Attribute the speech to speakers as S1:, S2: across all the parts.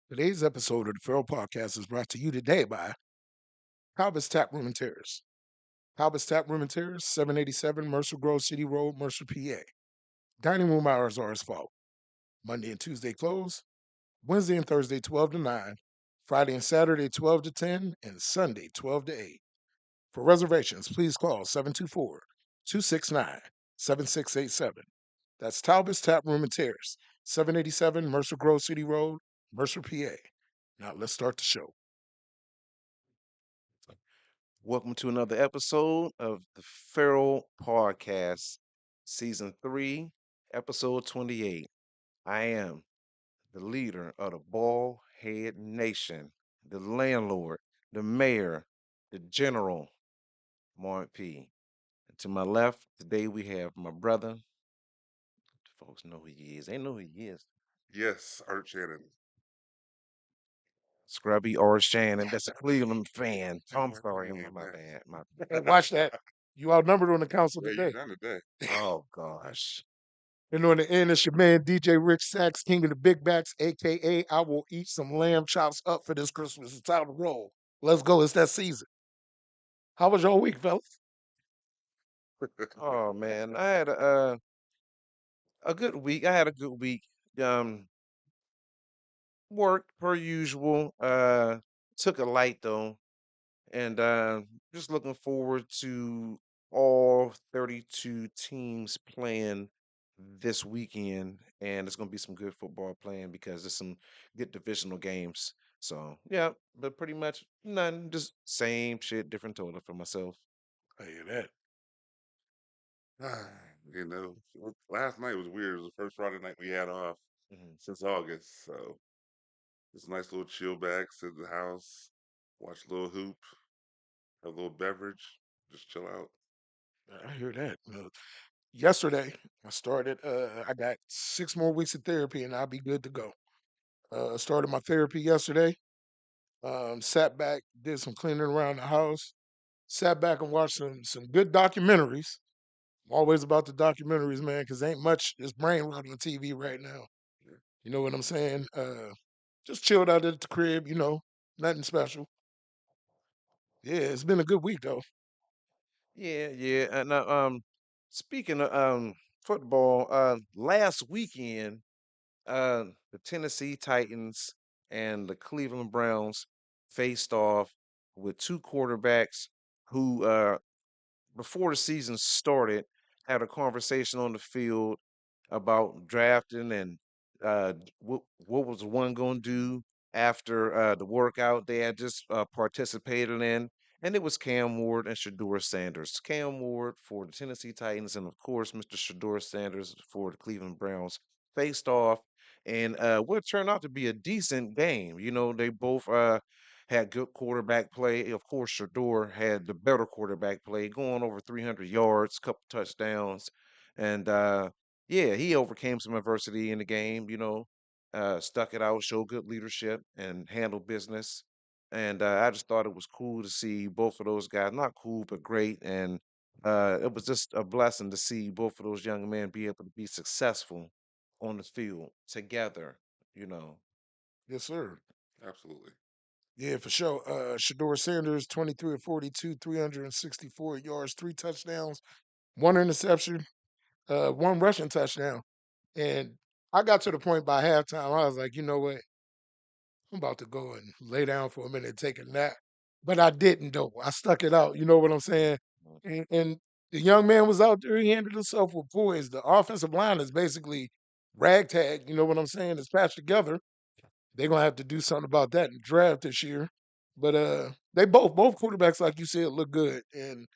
S1: Today's episode of the Farrell Podcast is brought to you today by Calvin's Tap Room and Terrace. Calvin's Tap Room and Terrace, 787 Mercer Grove City Road, Mercer, PA. Dining room hours are as follows: Monday and Tuesday close, Wednesday and Thursday 12 to 9, Friday and Saturday 12 to 10, and Sunday 12 to 8. For reservations, please call 724 269 7687. That's Talbot's Tap Room and Terrace, 787 Mercer Grove City Road, Mercer, PA. Now let's start the show.
S2: Welcome to another episode of the Farrell Podcast, Season 3, Episode 28. I am the leader of the Ball Head Nation, the landlord, the mayor, the general, Mark P. And to my left, today we have my brother. Folks know who he is. They know who he is.
S3: Yes, Art Shannon.
S2: Scrubby Art Shannon. That's a Cleveland fan. Oh, I'm sorry.
S3: Dang,
S2: My
S3: man.
S2: bad. My
S1: Hey, watch that. You outnumbered on the council
S3: Yeah, you
S1: today.
S3: done today.
S2: Oh, gosh.
S1: And on the end, it's your man DJ Rich Sacks, King of the Big Backs, aka I will eat some lamb chops up for this Christmas. It's time to roll. Let's go. It's that season. How was your week, fellas?
S2: Oh, man. I had a good week. I had a good week. Um, Worked per usual. Took a light though, and just looking forward to all 32 teams playing this weekend, and it's gonna be some good football playing because there's some good divisional games. So yeah, but pretty much none, just same shit, different total for myself.
S1: I hear that.
S3: Ah, last night was weird. It was the first Friday night we had off
S2: Mhm.
S3: since August. So it's a nice little chill back, sit at the house, watch a little hoop, have a little beverage, just chill out.
S1: I hear that. Yesterday, I got 6 more weeks of therapy and I'll be good to go. Started my therapy yesterday. Sat back, did some cleaning around the house, sat back and watched some good documentaries. I'm always about the documentaries, man, because ain't much is brain rot on TV right now.
S3: Yeah,
S1: You know what I'm saying? Just chilled out at the crib, nothing special. Yeah, it's been a good week though.
S2: Yeah, yeah. And speaking of football, last weekend. The Tennessee Titans and the Cleveland Browns faced off with two quarterbacks who, before the season started, had a conversation on the field about drafting and what was one going to do after the workout they had just participated in. And it was Cam Ward and Shador Sanders. Cam Ward for the Tennessee Titans, and of course, Mr. Shador Sanders for the Cleveland Browns faced off, and what turned out to be a decent game. You know, they both had good quarterback play. Of course, Shador had the better quarterback play, going over 300 yards, couple touchdowns, and yeah, he overcame some adversity in the game. Stuck it out, showed good leadership, and handled business. And I just thought it was cool to see both of those guys. Not cool, but great. And it was just a blessing to see both of those young men be able to be successful on the field together. You know.
S1: Yes, sir.
S3: absolutely.
S1: Yeah, for sure. Shador Sanders, 23 of 42, 364 yards, 3 touchdowns, one interception, one rushing touchdown. And I got to the point by halftime, I was like, you know what? I'm about to go and lay down for a minute and take a nap. But I didn't though. I stuck it out. You know what I'm saying? And the young man was out there. He handled himself with poise. The offensive line is basically ragtag. You know what I'm saying? It's patched together. They're gonna have to do something about that in the draft this year. But they both quarterbacks, like you said, look good. And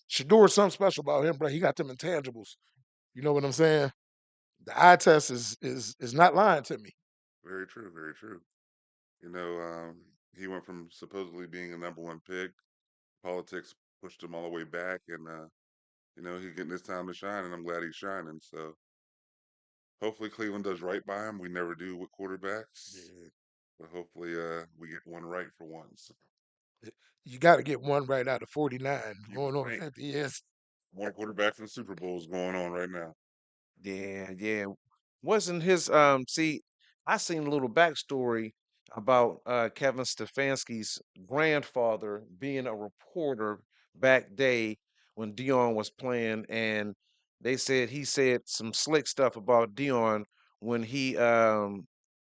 S1: Shador, something special about him, bro. He got them intangibles. You know what I'm saying? The eye test is not lying to me.
S3: Very true, very true. You know, um, he went from supposedly being a number one pick. Politics pushed him all the way back, and he's getting his time to shine, and I'm glad he's shining. So hopefully Cleveland does right by him. We never do with quarterbacks,
S1: Yeah.
S3: but hopefully we get one right for once.
S1: You got to get one right out of 49,
S3: You
S1: going
S3: would
S1: on
S3: think
S1: 50 years.
S3: more quarterbacks in Super Bowls going on right now.
S2: Yeah, yeah. Wasn't his see, I seen a little backstory. about Kevin Stefanski's grandfather being a reporter back day when Dion was playing, and they said he said some slick stuff about Dion when he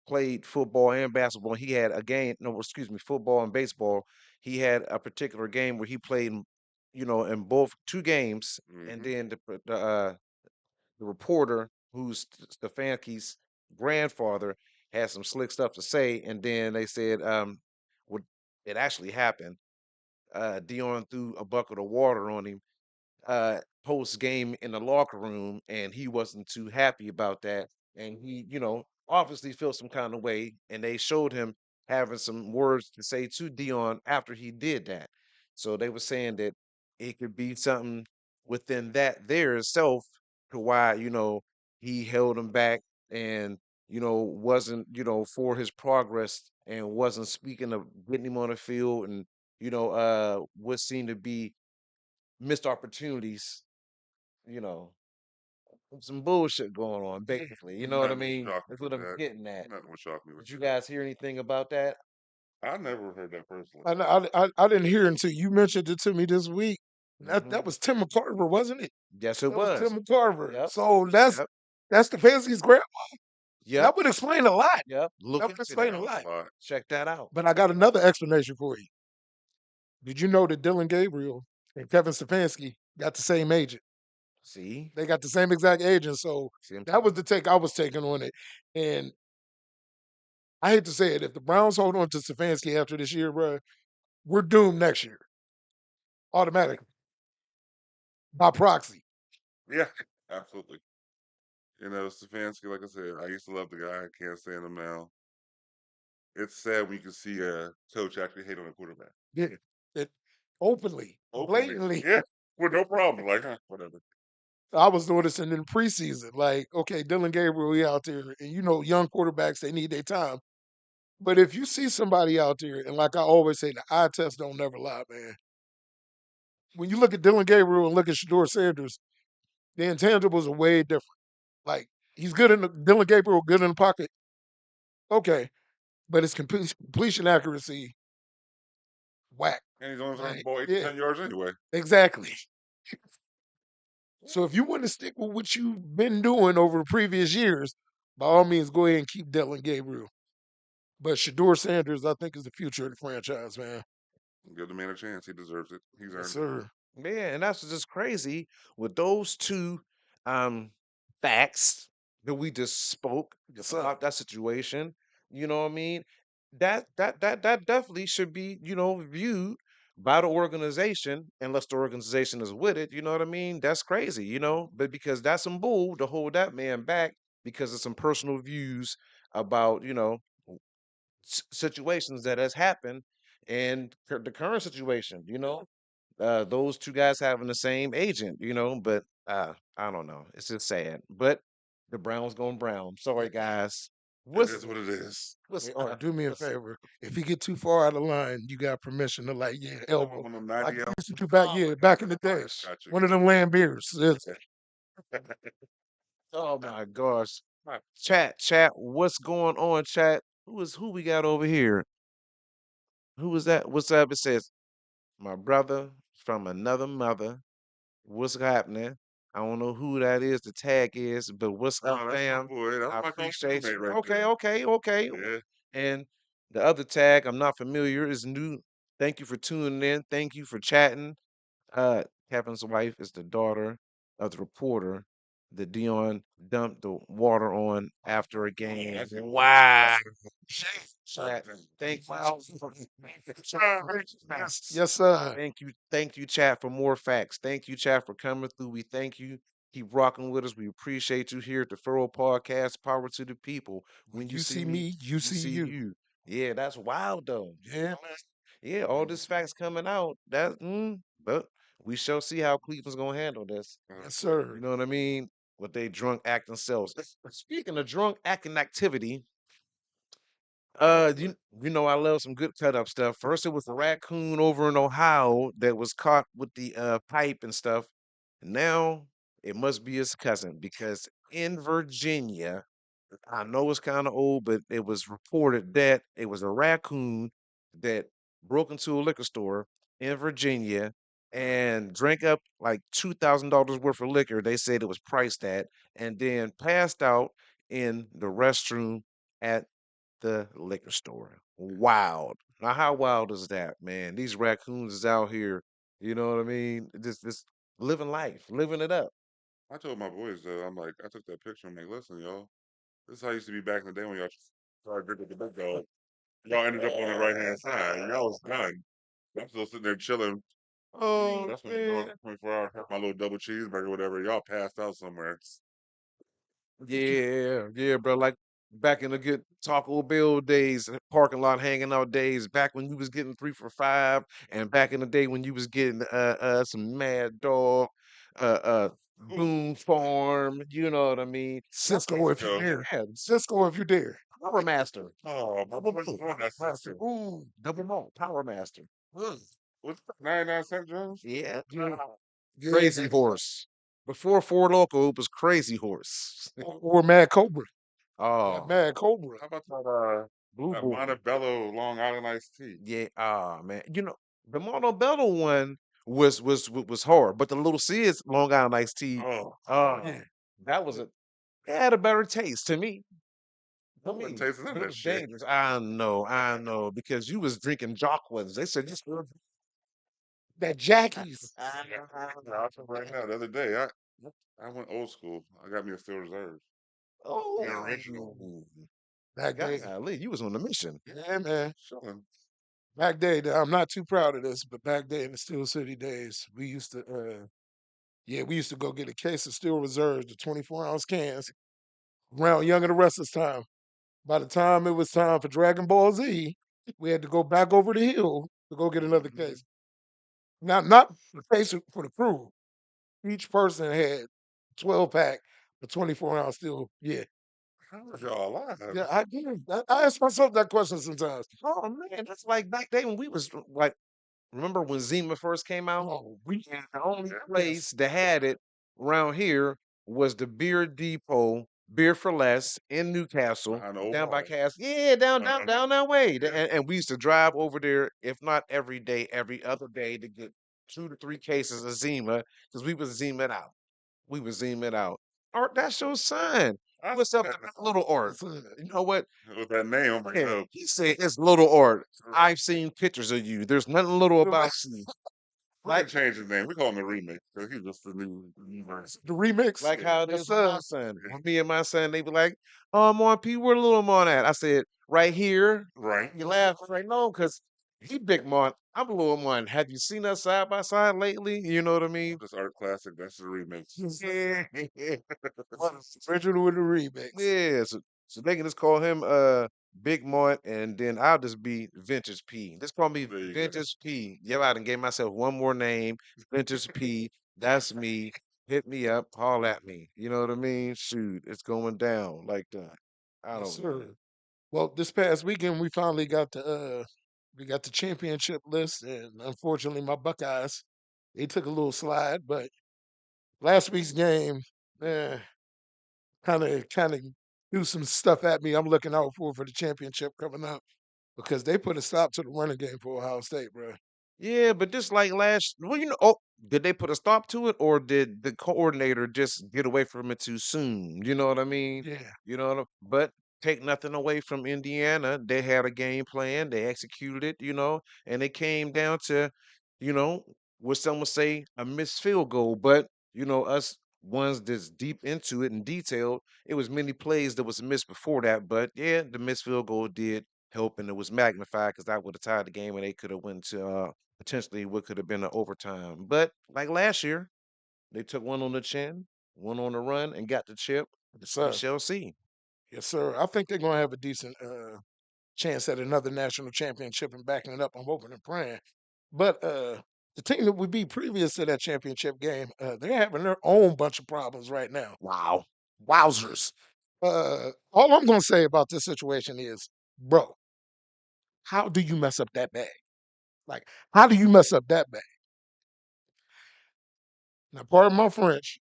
S2: played football and basketball. He had a game, no, excuse me, football and baseball. He had a particular game where he played, in both two games, and
S3: Hmm.
S2: then the reporter, who's Stefanski's grandfather, had some slick stuff to say, and then they said, what it actually happened. Dion threw a bucket of water on him post game in the locker room, and he wasn't too happy about that. And he, obviously felt some kind of way, and they showed him having some words to say to Dion after he did that. So they were saying that it could be something within that there itself to why, he held him back and, wasn't, for his progress and wasn't speaking of getting him on the field and, what seemed to be missed opportunities, you know, some bullshit going on, basically. You know what I
S3: Nothing will
S2: mean?
S3: shock me
S2: That's
S3: with
S2: what I'm
S3: that.
S2: getting at.
S3: Nothing will shock me with
S2: Did you
S3: that.
S2: guys hear anything about that?
S3: I never heard that personally.
S1: I didn't hear until you mentioned it to me this week. That
S2: Hmm.
S1: was Tim McCarver, wasn't it?
S2: Yes, it
S1: That was
S2: was.
S1: Tim McCarver.
S2: Yep.
S1: So that's
S2: Yep.
S1: that's the Fancy's grant.
S2: Yep.
S1: That would explain a lot.
S2: Yep.
S1: That
S2: Look
S1: would
S2: into
S1: explain a
S2: that.
S3: Explains
S1: lot.
S3: a lot.
S2: Check that out.
S1: But I got another explanation for you. Did you know that Dylan Gabriel and Kevin Stefanski got the same agent?
S2: See?
S1: They got the same exact agent. So
S2: See what I'm
S1: that
S2: talking
S1: was the
S2: about?
S1: take I was taking on it. And I hate to say it, if the Browns hold on to Stefanski after this year, bro, we're doomed next year, automatically, by proxy.
S3: Yeah, absolutely. Stefanski, like I said, I used to love the guy. I can't stand him now. It's sad when you can see a coach actually hate on a quarterback
S1: Yeah. It openly,
S3: openly.
S1: blatantly.
S3: Yeah, with no problem. Like, whatever.
S1: I was noticing in the preseason, like, okay, Dylan Gabriel, he out there, and young quarterbacks, they need their time. But if you see somebody out there, and like I always say, the eye test don't never lie, man. When you look at Dylan Gabriel and look at Shador Sanders, the intangibles are way different. Like he's good in the Dylan Gabriel, good in the pocket, okay, but his completion accuracy, whack.
S3: And he's only throwing the
S1: Like,
S3: ball 8 to
S1: yeah,
S3: 10 yards anyway.
S1: exactly. So if you want to stick with what you've been doing over the previous years, by all means, go ahead and keep Dylan Gabriel. But Shador Sanders, I think, is the future of the franchise, man.
S3: Give the man a chance. He deserves it. He's
S1: Yes,
S3: earned it.
S1: sir.
S2: Man, and that's just crazy with those two um facts that we just spoke
S1: Yes, sir.
S2: about that situation. You know what I mean? That definitely should be, viewed by the organization, unless the organization is with it. You know what I mean? That's crazy, but because that's some bull to hold that man back because of some personal views about, situations that has happened and the current situation, those two guys having the same agent, but I don't know. It's just sad. But the Browns going brown. Sorry, guys.
S3: It
S2: What's
S3: is what it is.
S2: what's
S1: Hey, Art, do me a
S2: what's
S1: favor. If you get too far out of line, you got permission to elbow.
S3: One of them
S1: Like
S3: 90
S1: you
S3: L.
S1: used to do back, yeah, back in the day.
S3: Got you.
S1: One of them land beers.
S2: oh my gosh. Chat, what's going on, chat? Who we got over here? Who is that? What's up? It says, my brother from another mother. What's happening? I don't know who that is, the tag is, but what's up,
S3: Oh, that's my
S2: fam?
S3: boy. That's
S2: I
S3: my golf
S2: appreciate
S3: teammate
S2: you.
S3: right
S2: Okay,
S3: there.
S2: okay, okay.
S3: Yeah.
S2: And the other tag, I'm not familiar, is new. Thank you for tuning in. Thank you for chatting. Uh, Kevin's wife is the daughter of the reporter that Dion dumped the water on after a game.
S3: That's it.
S2: Wow.
S3: Shut
S2: Chat, thank
S1: Yes, yes, sir.
S2: thank you, chat, for more facts. Thank you, chat, for coming through. We thank you. Keep rocking with us. We appreciate you here at the Farrell Podcast. Power to the people.
S1: When
S2: When you
S1: you
S2: see
S1: see
S2: me,
S1: me, you
S2: you
S1: see
S2: see
S1: you.
S2: you. Yeah, that's wild though.
S1: Yeah,
S2: Yeah, all this facts coming out. But we shall see how Cleveland's gonna handle this.
S1: yes,
S2: You
S1: sir.
S2: know what I mean? With they drunk acting selves. Speaking of drunk acting activity, I love some good cut up stuff. First, it was a raccoon over in Ohio that was caught with the pipe and stuff. Now it must be his cousin because in Virginia, I know it's kind of old, but it was reported that it was a raccoon that broke into a liquor store in Virginia and drank up like $2,000 worth of liquor. They said it was priced at, and then passed out in the restroom at the liquor store. Wild. Now, how wild is that, man? These raccoons is out here, you know what I mean? Just living life, living it up.
S3: I told my boys though, I'm like, I took that picture. I'm like, listen, y'all, this is how it used to be back in the day when y'all started drinking the big dog. Y'all ended up on the right hand side. Y'all was done. I'm still sitting there chilling.
S2: Oh
S3: That's when you go
S2: man.
S3: 24 hours, have my little double cheeseburger, whatever. Y'all passed out somewhere.
S2: Yeah, yeah, bro. Like back in the good Taco Bell days, parking lot hanging out days, back when you was getting 3 for $5, and back in the day when you was getting some Mad Dog, uh
S3: Ooh,
S2: Boom Farm, you know what I mean?
S1: Cisco, if you
S3: Cisco.
S1: dare.
S2: Yeah,
S1: Cisco, if you dare.
S2: Power Master.
S3: Oh, my boy was on that
S2: Master.
S3: Cisco.
S2: Ooh, double malt, Power Master. Mm,
S3: What's that, 99 cent Jones?
S2: yeah.
S1: Yeah.
S2: Crazy Horse. Before Four Loco, it was Crazy Horse.
S1: Or Mad Cobra. That
S2: Oh,
S1: Mad Cobra.
S3: How about
S2: Blue
S3: that
S2: Bull.
S3: Montebello Long Island iced tea?
S2: Yeah, ah man. The Montebello one was hard, but the Little Caesars Long Island iced tea,
S3: Oh,
S2: uh, that was a it had a better taste to me.
S3: I
S2: To
S3: wasn't
S2: me,
S3: tasting none
S2: but
S3: of
S2: it
S3: that
S2: was
S3: shit.
S2: dangerous. I know, because you was drinking Jockwins. They said just
S1: that Jackie's.
S3: I'll tell you right now, the other day, I went old school. I got me a Steel Reserve. The original.
S2: oh,
S1: Back day.
S2: golly, you was on the mission.
S1: Yeah, man.
S3: Chilling.
S1: Back day. I'm not too proud of this, but back day in the Steel City days, we used to yeah, we used to go get a case of Steel Reserves, the 24-ounce cans, around Young and the Restless time. By the time it was time for Dragon Ball Z, we had to go back over the hill to go get another
S3: Hmm.
S1: case. Now, not the case for the crew. Each person had 12 pack, the 24-ounce Steel. Yeah,
S3: How was y'all alive?
S1: yeah. I get it. I ask myself that question sometimes.
S2: Oh man, that's like back then when we was like, remember when Zima first came out?
S1: Oh, we
S2: And the only
S1: yes,
S2: place that had it around here was the Beer Depot, Beer for Less in Newcastle,
S3: Behind the old
S2: down by
S3: bar.
S2: Cass. Yeah,
S3: Uh-huh.
S2: down that way.
S3: Yeah.
S2: And we used to drive over there, if not every day, every other day to get 2 to 3 cases of Zima because we was Zima it out. We was Zima it out. Art, that's your son.
S3: I
S2: What's up,
S3: said,
S2: little Art?
S1: that's it.
S2: You know what?
S3: with that name, I'm like,
S2: Yeah,
S3: no.
S2: he said it's little Art. I've seen pictures of you. There's nothing little about you.
S3: We're gonna
S2: Like
S3: change his name. We call him the remix because he's just the new version.
S1: The remix.
S2: Like how it
S1: Yes,
S2: is with
S1: sir.
S2: my son. When me and my son, they be like, "Oh, Mon P, where little Mon at?" I said, "Right here."
S3: Right.
S2: You laugh. I'm like, no, because he big Mon. I'm a little Mon. Have you seen us side by side lately? You know what I mean?
S3: This art classic. That's the remix.
S1: Yes, sir.
S2: Yeah.
S1: Original with the remix.
S2: Yeah. So they can just call him Big Mon, and then I'll just be Vintage P. Just call me
S3: There you go.
S2: Vintage P. Yeah, I done gave myself one more name, Vintage P. That's me. Hit me up, haul at me. You know what I mean? Shoot, it's going down like that. I
S1: Yes,
S2: don't know.
S1: sir. Well, this past weekend we finally got the championship list, and unfortunately my Buckeyes they took a little slide, but last week's game, eh, kind of do some stuff at me. I'm looking out for the championship coming up because they put a stop to the running game for Ohio State, bro.
S2: Yeah, but just like well, did they put a stop to it, or did the coordinator just get away from it too soon? You know what I mean?
S1: Yeah,
S2: But take nothing away from Indiana. They had a game plan, they executed it, and it came down to, you know, what some would say a missed field goal. But, us ones that's deep into it and detailed, it was many plays that was missed before that. But yeah, the missed field goal did help, and it was magnified because that would have tied the game and they could have went to potentially what could have been an overtime. But like last year, they took one on the chin, one on the run, and got the chip.
S1: yes,
S2: We
S1: sir.
S2: shall see.
S1: Yes, sir. I think they're gonna have a decent chance at another national championship and backing it up. I'm hoping and praying. But the team that would be previous to that championship game, they're having their own bunch of problems right now.
S2: Wow.
S1: Wowzers. All I'm gonna say about this situation is, bro, how do you mess up that bad? Like, how do you mess up that bad? Now, pardon my French.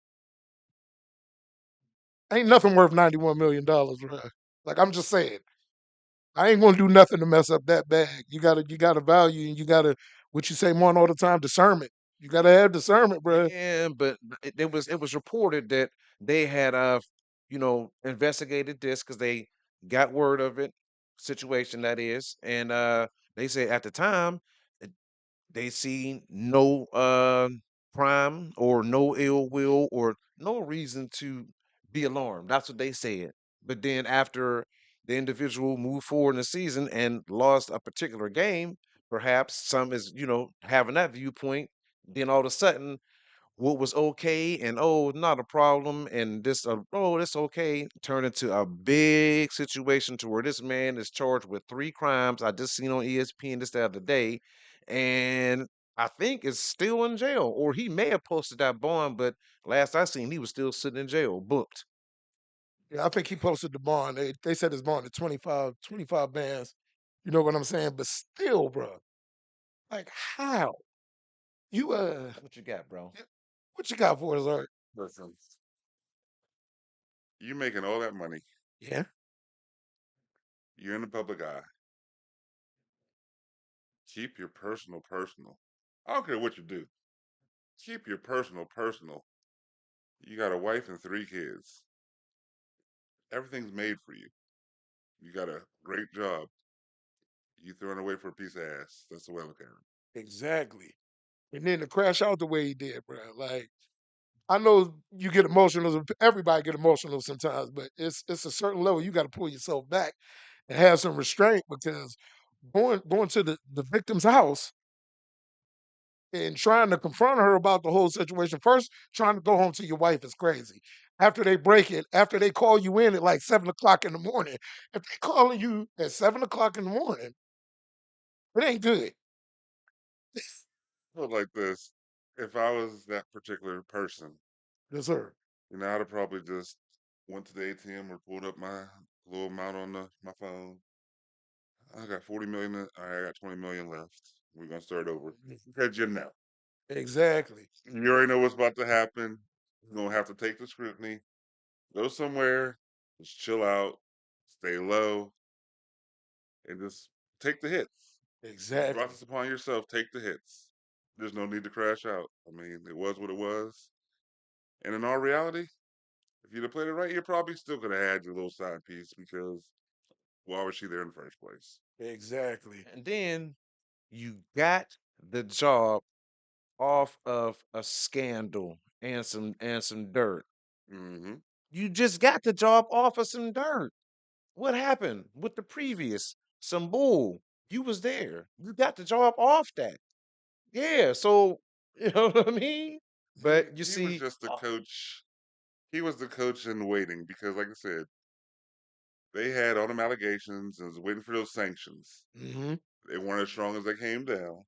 S1: Ain't nothing worth $91 million, bro. Like I'm just saying, I ain't gonna do nothing to mess up that bag. You gotta value, and you gotta what you say more all the time, discernment. You gotta have discernment, bro.
S2: Yeah, but it was reported that they had investigated this because they got word of it, situation that is, and they said at the time they seen no crime or no ill will or no reason to be alarmed. That's what they said. But then after the individual moved forward in the season and lost a particular game, perhaps some is, having that viewpoint, then all of a sudden what was okay and not a problem and this that's okay turned into a big situation to where this man is charged with three crimes. I just seen on ESPN this the other day, and I think is still in jail, or he may have posted that bond, but last I seen he was still sitting in jail booked.
S1: Yeah, I think he posted the bond. They said his bond to 25 bands. You know what I'm saying? But still, bro, like how you
S2: What you got, bro?
S1: y- what you got for us, Art?
S3: Listen, you making all that money.
S1: Yeah,
S3: You're in the public eye. Keep your personal personal. I don't care what you do. Keep your personal personal. You got a wife and three kids. Everything's made for you. You got a great job. You throwing away for a piece of ass. That's the way I look at it.
S1: exactly. And then to crash out the way he did, bro. Like I know you get emotional. Everybody get emotional sometimes, but it's a certain level you got to pull yourself back and have some restraint because going to the victim's house and trying to confront her about the whole situation. First, trying to go home to your wife is crazy. After they break it, after they call you in at like 7 o'clock in the morning, if they calling you at 7 o'clock in the morning, it ain't good.
S3: Put it like this: if I was that particular person,
S1: Yes, sir.
S3: I'd have probably just went to the ATM or pulled up my little amount on my phone. I got 40 million. All right, I got 20 million left. We're gonna start over because you know,
S1: Exactly.
S3: you already know what's about to happen. You're gonna have to take the scrutiny. Go somewhere, just chill out, stay low, and just take the hits. You brought
S1: Exactly.
S3: this upon yourself. Take the hits. There's no need to crash out. I mean, it was what it was. And in all reality, if you'd have played it right, you probably still could have had your little side piece because why was she there in the first place?
S1: Exactly.
S2: And then you got the job off of a scandal and some dirt.
S3: Mm-hmm.
S2: You just got the job off of some dirt. What happened with the previous? Some bull. You was there. You got the job off that. Yeah. So you know what I mean.
S3: He
S2: But you
S3: he was
S2: see,
S3: just the coach. He was the coach in waiting because, like I said, they had all them allegations and was waiting for those sanctions.
S1: Hmm.
S3: They weren't as strong as they came down.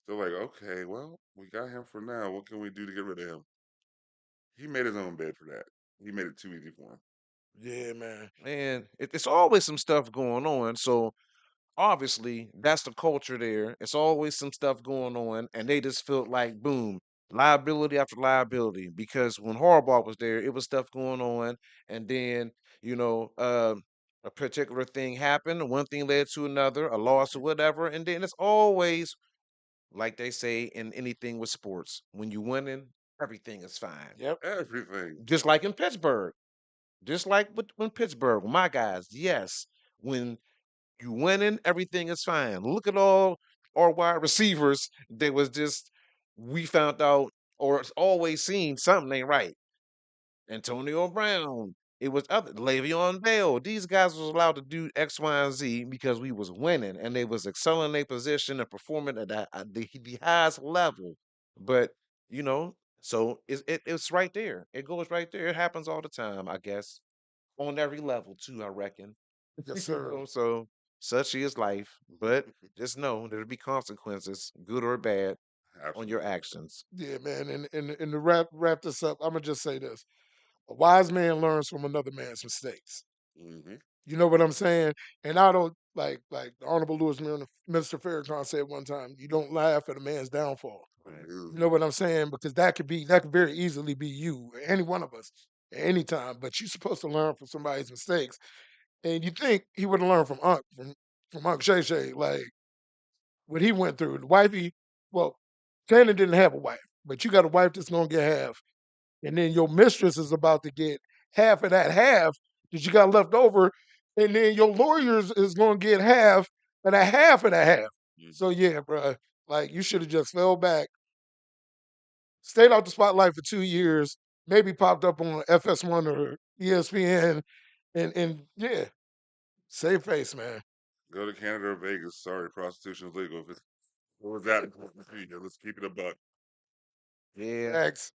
S3: They're like, okay, well, we got him for now. What can we do to get rid of him? He made his own bed for that. He made it too easy for him.
S1: Yeah, man.
S2: man, it's always some stuff going on. So obviously that's the culture there. It's always some stuff going on, and they just felt like boom, liability after liability. Because when Harbaugh was there, it was stuff going on, and then you know, a particular thing happened, one thing led to another, a loss or whatever, and then it's always like they say in anything with sports, when you're winning, everything is fine.
S1: Yep.
S3: Everything.
S2: Just like in Pittsburgh, just like when Pittsburgh, my guys, yes, when you winning, everything is fine. Look at all our wide receivers. They was just we found out or it's always seen something ain't right. Antonio Brown. It was other Le'Veon Bell. These guys was allowed to do X, Y, and Z because we was winning and they was excelling their position and performing at the highest level. But so it's right there. It goes right there. It happens all the time, I guess, on every level too. I reckon.
S1: Yes, sir.
S2: So such is life. But just know there'll be consequences, good or bad, on your
S3: Absolutely.
S2: actions.
S1: Yeah, man. And to wrap this up, I'm gonna just say this: a wise man learns from another man's mistakes.
S3: Mm-hmm.
S1: You know what I'm saying? And I don't like the Honorable Minister Farrakhan said one time, you don't laugh at a man's downfall.
S2: Right.
S1: You know what I'm saying? Because that could very easily be you, any one of us. at any time. But you're supposed to learn from somebody's mistakes. And you think he would have learned from Unc Shay Shay, like what he went through. The wifey, well, Shannon didn't have a wife, but you got a wife that's gonna get half, and then your mistress is about to get half of that half that you got left over, and then your lawyers is gonna get half of that half. So
S3: Hmm.
S1: yeah, bro, like you should have just fell back, stayed out the spotlight for 2 years, maybe popped up on FS1 or ESPN, and yeah, save face, man.
S3: Go to Canada or Vegas. Sorry, prostitution is legal. If it's what was that important to you? Let's keep it a buck.
S2: Yeah,
S1: Facts.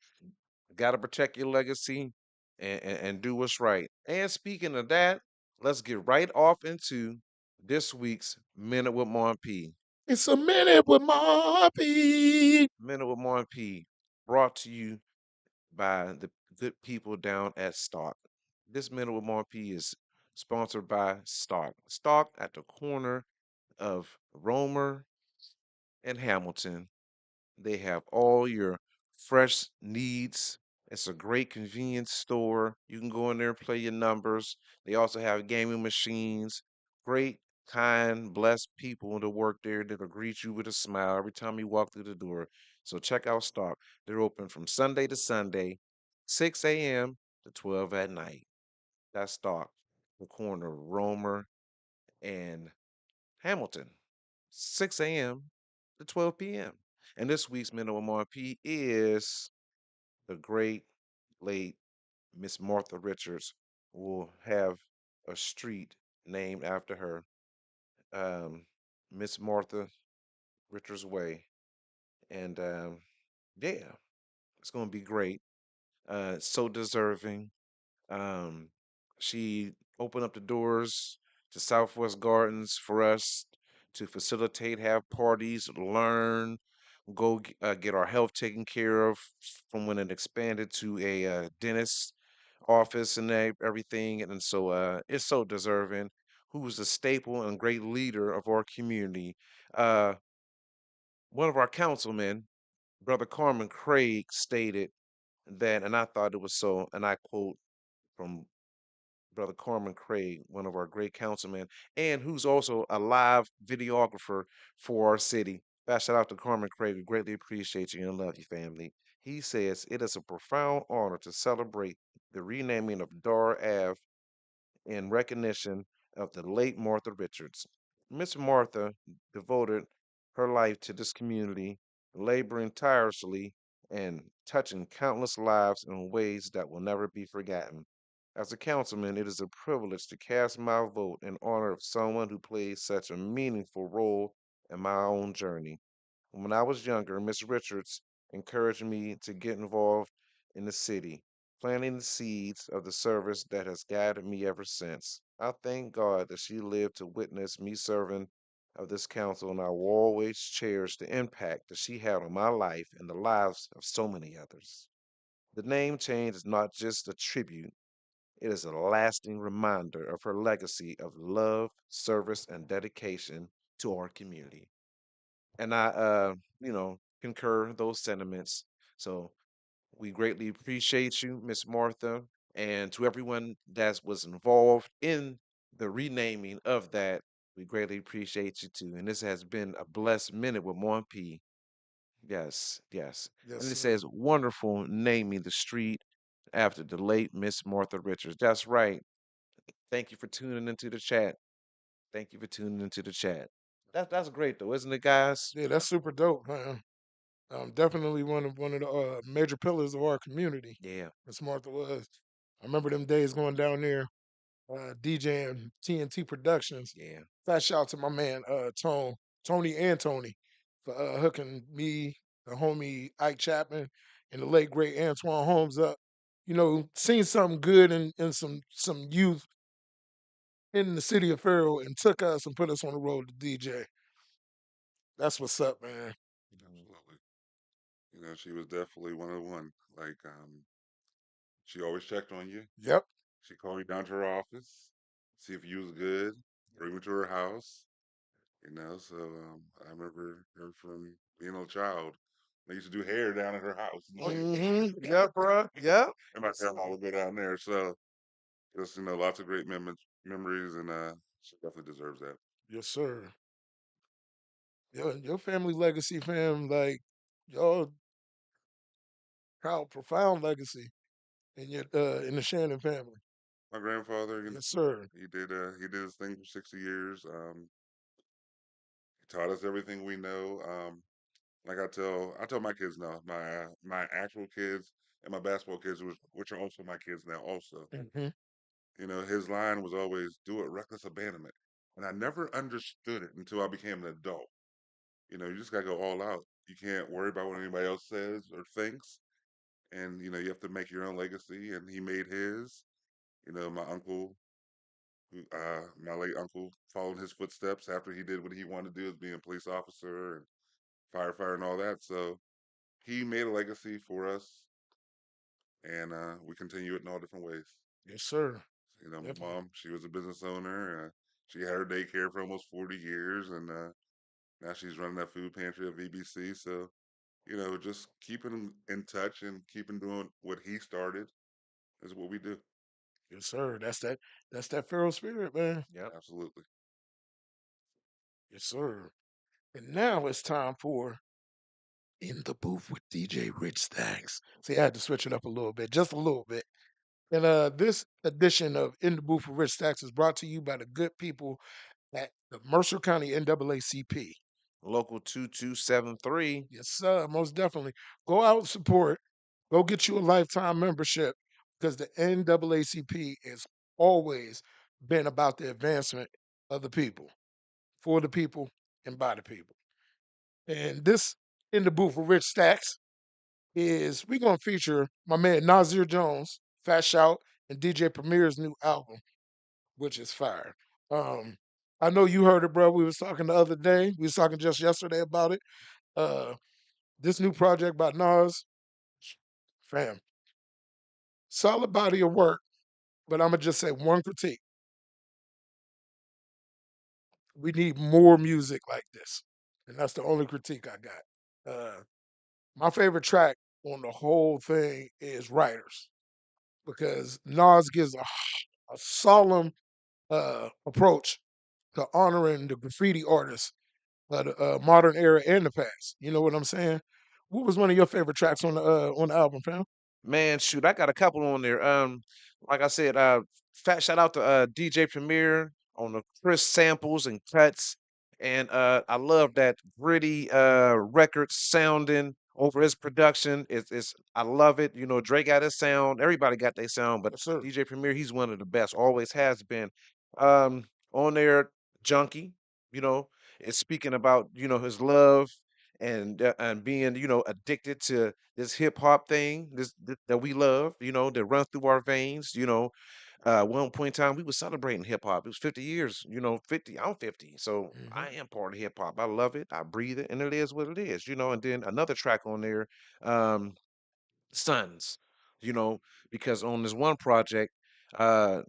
S2: got to protect your legacy and do what's right. And speaking of that, let's get right off into this week's Minute with Mon P.
S1: It's a minute with Moppy.
S2: Minute with Mon P, brought to you by the good people down at Stock. This Minute with Mon P is sponsored by Stock. Stock at the corner of Romer and Hamilton. They have all your fresh needs. It's a great convenience store. You can go in there and play your numbers. They also have gaming machines. Great, kind, blessed people to work there that'll greet you with a smile every time you walk through the door. So check out Stock. They're open from Sunday to Sunday, 6 a.m. to 12 at night. That's Stock, the corner of Romer and Hamilton, 6 a.m. to 12 p.m. And this week's minimum RP is the great late Miss Martha Richards. Will have a street named after her, um, Miss Martha Richards Way. And yeah, it's going to be great. So deserving. Um, she opened up the doors to Southwest Gardens for us to facilitate, have parties, learn, get our health taken care of from when it expanded to a dentist office and everything. And so it's so deserving. Who is a staple and great leader of our community. Uh, One of our councilmen, Brother Carmen Craig, stated that, and I thought it was so, and I quote from Brother Carmen Craig, one of our great councilmen, and who's also a live videographer for our city. Shout out to Carmen Craig. We greatly appreciate you and love you, family. He says it is a profound honor to celebrate the renaming of Dar Ave in recognition of the late Martha Richards. Miss Martha devoted her life to this community, laboring tirelessly and touching countless lives in ways that will never be forgotten. As a councilman, it is a privilege to cast my vote in honor of someone who played such a meaningful role in my own journey. When I was younger, Miss Richards encouraged me to get involved in the city, planting the seeds of the service that has guided me ever since. I thank God that she lived to witness me serving of this council, and I will always cherish the impact that she had on my life and the lives of so many others. The name change is not just a tribute, it is a lasting reminder of her legacy of love, service, and dedication to our community. And I, concur those sentiments. So we greatly appreciate you, Miss Martha, and to everyone that was involved in the renaming of that. We greatly appreciate you too. And this has been a blessed minute with Mon P. Yes, yes.
S1: Yes,
S2: And it
S1: sir.
S2: says wonderful naming the street after the late Miss Martha Richards. That's right. Thank you for tuning into the chat. Thank you for tuning into the chat. That's great though, isn't it, guys?
S1: Yeah, that's super dope, man. Definitely one of the major pillars of our community.
S2: Yeah,
S1: Miss Martha was. I remember them days going down there, DJing TNT Productions.
S2: yeah.
S1: Fat shout out to my man Tony and Tony, for hooking me, the homie Ike Chapman, and the late great Antoine Holmes up. You know, seeing something good in some youth in the city of Farrell and took us and put us on the road to DJ. That's what's up, man.
S2: Mhm.
S3: Absolutely. You know, she was definitely one of the one. Like, she always checked on you.
S1: Yep.
S3: She called you down to her office, see if you was good, bring you to her house. You know, so I remember her from being a child. They used to do hair down at her house and shit.
S2: Yeah, bro. Yeah.
S3: And my grandma would go down there. So just lots of great memories, and she definitely deserves that.
S1: Yes, sir. Your family legacy, fam, like y'all proud, profound legacy in the Shannon family.
S3: My grandfather,
S1: Yes, sir.
S3: he did his thing for 60 years. He taught us everything we know. Like I tell my kids now, my actual kids and my basketball kids, which are also my kids now, also.
S1: Hmm.
S3: His line was always "do it reckless abandonment," and I never understood it until I became an adult. You just gotta go all out. You can't worry about what anybody else says or thinks, and you have to make your own legacy. And he made his. My uncle, my late uncle, followed his footsteps after he did what he wanted to do as being a police officer and firefighter and all that. So he made a legacy for us, and we continue it in all different ways.
S1: Yes, sir.
S3: My
S1: Definitely.
S3: mom, she was a business owner. She had her daycare for almost 40 years, and now she's running that food pantry at VBC. So, just keeping in touch and keeping doing what he started is what we do.
S1: Yes, sir. That's that feral spirit, man.
S2: Yep.
S3: Absolutely.
S1: Yes, sir. And now it's time for In the Booth with DJ Rich Stacks. See, I had to switch it up a little bit, just a little bit. And this edition of In the Booth with Rich Stacks is brought to you by the good people at the Mercer County NAACP.
S2: Local 2273.
S1: Yes, sir, most definitely. Go out and support. Go get you a lifetime membership because the NAACP has always been about the advancement of the people, for the people, and by the people. And this In the Booth with Rich Stacks is we're gonna feature my man Nazir Jones, Fat Shout, and DJ Premier's new album, which is fire. Um, I know you heard it, bro. We was talking the other day. We was talking just yesterday about it. Uh, this new project by Nas, fam, solid body of work. But I'm gonna just say one critique: we need more music like this, and that's the only critique I got. My favorite track on the whole thing is Writers because Nas gives a solemn approach to honoring the graffiti artists of the modern era and the past. You know what I'm saying? What was one of your favorite tracks on the album, fam?
S2: Man, shoot, I got a couple on there. Like I said, fat shout out to DJ Premier on the crisp samples and cuts. And I love that gritty record sounding over his production. It's I love it. Drake got his sound, everybody got their sound, but
S1: Yes, sir.
S2: DJ Premier, he's one of the best, always has been. Um, on there, Junkie, you know, is speaking about, his love and being addicted to this hip hop thing that we love, that runs through our veins. One point in time we were celebrating hip hop. It was 50 years. 50. I'm 50, so
S1: Hmm.
S2: I am part of hip hop. I love it. I breathe it, and it is what it is. And then another track on there, um, Sons. You know, because on this one project, uh,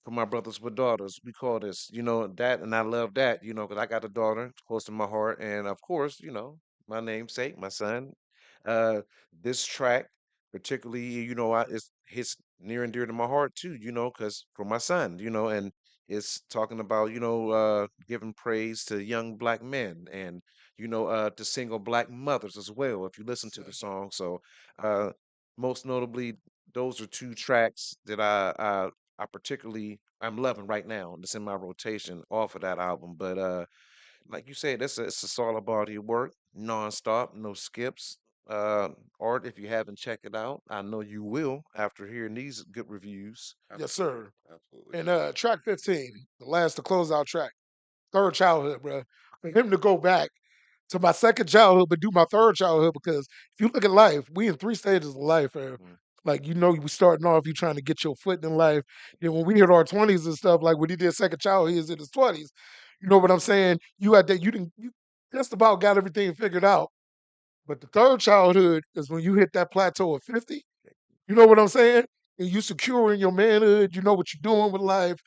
S2: for my brothers with daughters. We call this, that, and I love that, because I got a daughter close to my heart, and of course, my namesake, my son. Uh, this track, particularly, it's hits near and dear to my heart too, because for my son, and it's talking about, giving praise to young black men and to single black mothers as well. If you listen to the
S1: Sir.
S2: song, so uh, most notably, those are two tracks that I particularly I'm loving right now. That's in my rotation off of that album. But like you said, it's a solid body of work, nonstop, no skips. Uh, Art, if you haven't checked it out, I know you will after hearing these good reviews.
S1: Yes,
S3: Absolutely.
S1: sir.
S3: Absolutely.
S1: And track 15, the closeout track, third childhood, bro. For him to go back to my second childhood, but do my third childhood, because if you look at life, we in three stages of life.
S2: Mm.
S1: Like, we starting off, you trying to get your foot in life. Then when we hit our 20s and stuff, like when he did second childhood, he was in his 20s. You know what I'm saying? You had that, you just about got everything figured out. But the third childhood is when you hit that plateau of 50. You know what I'm saying? And you secure in your manhood, you know what you're doing with life,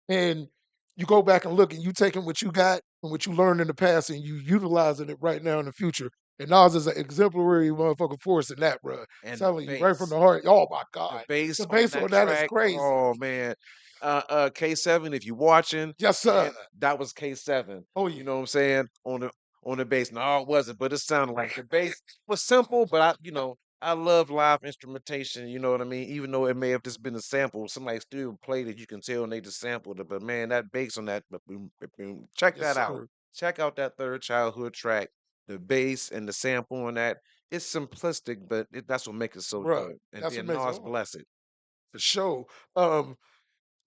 S1: and you go back and look and you taking what you got and what you learned in the past and you utilizing it right now in the future. And Nas is an exemplary motherfucking force in that, bro.
S2: And the
S1: Telling you right from
S2: bass.
S1: the heart. Oh my
S2: The
S1: God,
S2: bass
S1: the
S2: on
S1: bass
S2: that
S1: on that is
S2: track,
S1: crazy.
S2: oh man. K7, if you're watching,
S1: Yes, sir.
S2: man, that was K7.
S1: Oh
S2: You
S1: yeah.
S2: know what I'm saying? On the bass. No, it wasn't, but it sounded like the bass was simple, but I love live instrumentation, you know what I mean? Even though it may have just been a sample, somebody still played it, you can tell and they just sampled it. But man, that bass on that, boom, boom, boom, check
S1: Yes,
S2: that out.
S1: sir.
S2: Check out that third childhood track. The bass and the sample on that. It's simplistic, but that's what makes it so
S1: Bruh,
S2: dope. And
S1: that's what
S2: then
S1: makes it
S2: Nas
S1: hard.
S2: bless it.
S1: For sure.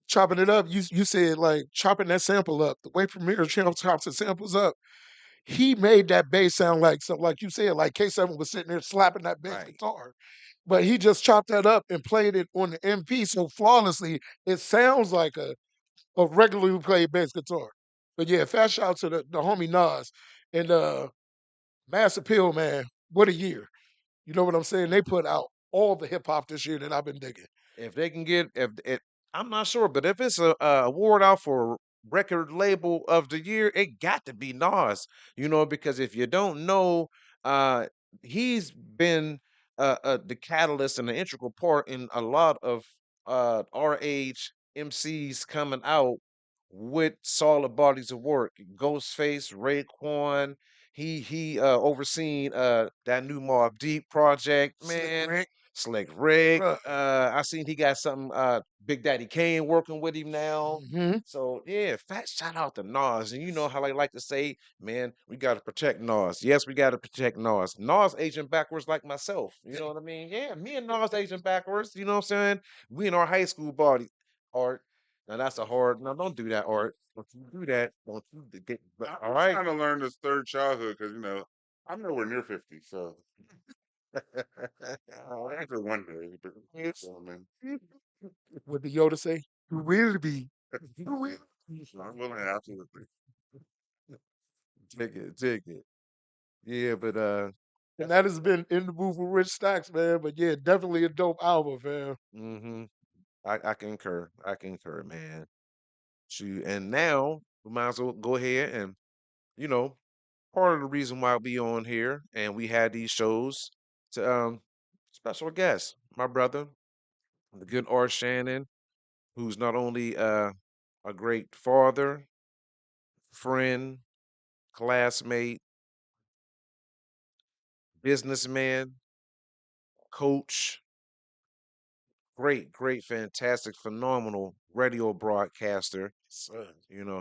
S1: Chopping it up, you said like chopping that sample up. The way Premier Channel chops the samples up, he made that bass sound like something like you said, like K7 was sitting there slapping that bass
S2: Right.
S1: guitar. But he just chopped that up and played it on the MP so flawlessly, it sounds like a regularly played bass guitar. But yeah, fast shout out to the homie Nas and Mass Appeal, man. What a year. You know what I'm saying? They put out all the hip hop this year that I've been digging.
S2: If they can get, if it, I'm not sure, but if it's a award out for record label of the year, it got to be Nas. Because if you don't know, uh, he's been the catalyst and the integral part in a lot of our age MCs coming out with solid bodies of work. Ghostface, Raekwon. He overseen that new Mobb Deep project,
S1: Slick
S2: man.
S1: Rick,
S2: Slick Rick.
S1: bruh.
S2: I seen he got something. Big Daddy Kane working with him now.
S1: Hmm.
S2: So yeah, fat shout out to Nas, and you know how I like to say, man, we got to protect Nas. Yes, we got to protect Nas. Nas aging backwards like myself. You know what I mean? Yeah, me and Nas aging backwards. You know what I'm saying? We in our high school body, Art. Now that's a hard. No, don't do that, Art. Don't you do that? Don't you get? All
S3: I'm
S2: right.
S3: trying to learn this third childhood because I'm nowhere near 50, so after one day, but so, man,
S1: What did Yoda say? You will be. You will be.
S3: I'm willing to absolutely.
S2: Take it, take it. Yeah, but
S1: And that has been in the booth with Rich Stacks, man. But yeah, definitely a dope album, man.
S2: hmm I concur. I concur, man. Shoot, and now we might as well go ahead and you know part of the reason why we on here and we had these shows to special guest, my brother, the good Art Shannon, who's not only a great father, friend, classmate, businessman, coach, great, great, fantastic, phenomenal radio broadcaster.
S1: So,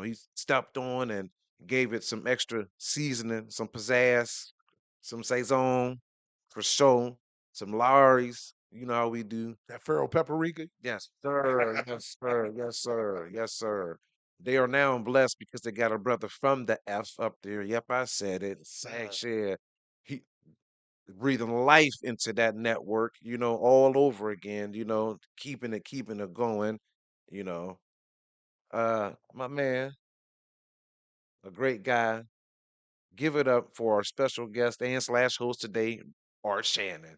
S2: He stepped on and gave it some extra seasoning, some pizzazz, some saison for sure, some Larry's. You know how we do.
S1: that Farrell Paprika.
S2: Yes, sir. Yes, sir. Yes, sir. Yes, sir. They are now blessed because they got a brother from the F up there. Yep, I said it.
S1: Yes,
S2: Actually, he breathing life into that network, all over again, keeping it going, you know. My man, a great guy. Give it up for our special guest and slash host today, Art Shannon.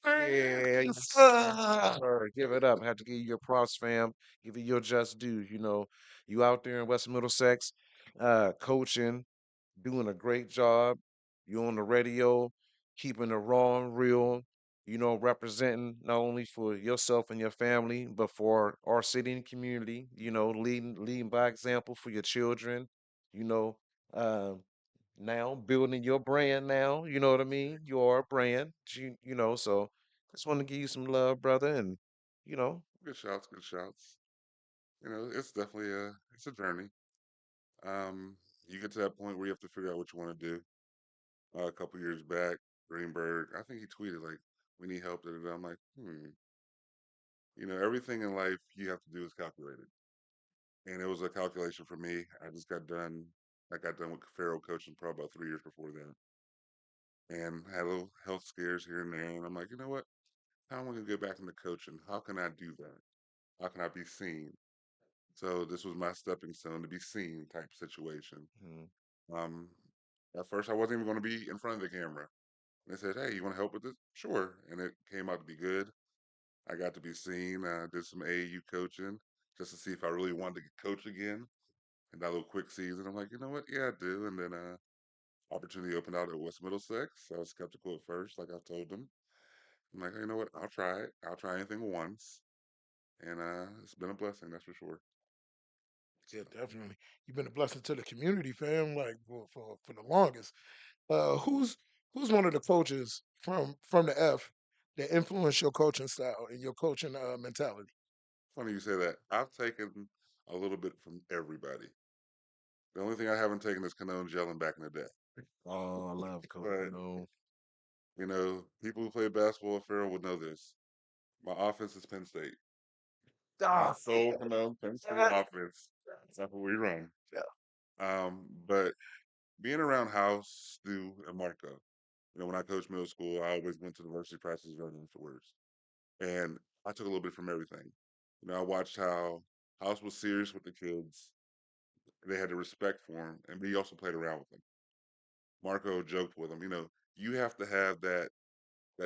S2: Yeah,
S1: yes,
S2: yes,
S1: sir.
S2: sir. Give it up. I have to give you your props, fam. Give you your just due. You out there in West Middlesex, coaching, doing a great job. You on the radio, keeping it raw and real. Representing not only for yourself and your family, but for our city and community. Leading by example for your children. You know, uh, now building your brand. Now, you know what I mean. You are a brand. So just want to give you some love, brother, and you know,
S3: Good shouts, good shouts. It's definitely it's a journey. Um, you get to that point where you have to figure out what you want to do. A couple years back, Greenberg, I think he tweeted like, "We need help." Da, da, da. I'm like, everything in life you have to do is calculated, and it was a calculation for me. I got done with Farrell coaching probably about 3 years before that, and had little health scares here and there. And I'm like, you know what? How am I going to get back into coaching? How can I do that? How can I be seen? So this was my stepping stone to be seen type situation.
S2: mm,
S3: Um, at first, I wasn't even going to be in front of the camera. And they said, "Hey, you want to help with this?" Sure. And it came out to be good. I got to be seen. Did some AAU coaching just to see if I really wanted to coach again. And that little quick season, I'm like, you know what? Yeah, I do. And then opportunity opened out at West Middlesex. I was skeptical at first, like I've told them. I'm like, "Hey, you know what? I'll try it. I'll try anything once, and it's been a blessing, that's for sure.
S1: Yeah,
S3: So,
S1: definitely. You've been a blessing to the community, fam. Like for the longest. Who's one of the coaches from the F that influenced your coaching style and your coaching mentality?
S3: funny you say that. I've taken a little bit from everybody. The only thing I haven't taken is Canone gelling back in the day.
S2: Oh, I love coach.
S3: But people who play basketball at Farrell would know this. My offense is Penn State. I
S2: Ah,
S3: stole Canone Penn State offense. That's what we run. But being around House, Stu, and Marco, when I coached middle school, I always went to the varsity practices right afterwards. And I took a little bit from everything. I watched how House was serious with the kids. They had the respect for him, and we also played around with him. Marco joked with him. You have to have that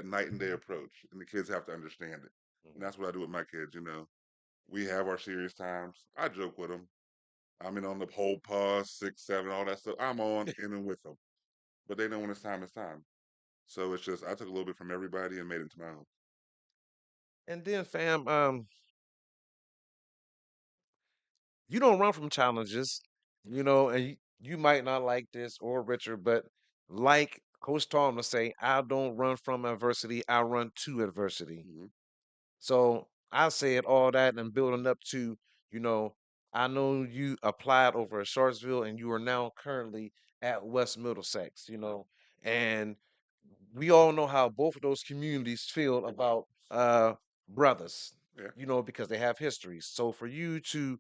S3: night and day approach, and the kids have to understand it. And that's what I do with my kids. We have our serious times. I joke with them. I'm in on the whole pause, 6, 7, all that stuff. I'm on in and with them, but they know when it's time. It's time. So it's just I took a little bit from everybody and made it to my own.
S2: and then fam, you don't run from challenges, and you might not like this or Richard, but like Coach Tom to say, I don't run from adversity, I run to adversity.
S3: Hmm.
S2: So I said all that and building up to, you know, I know you applied over at Sharpsville and you are now currently at West Middlesex, and we all know how both of those communities feel about brothers,
S3: Yeah.
S2: because they have histories. So for you to,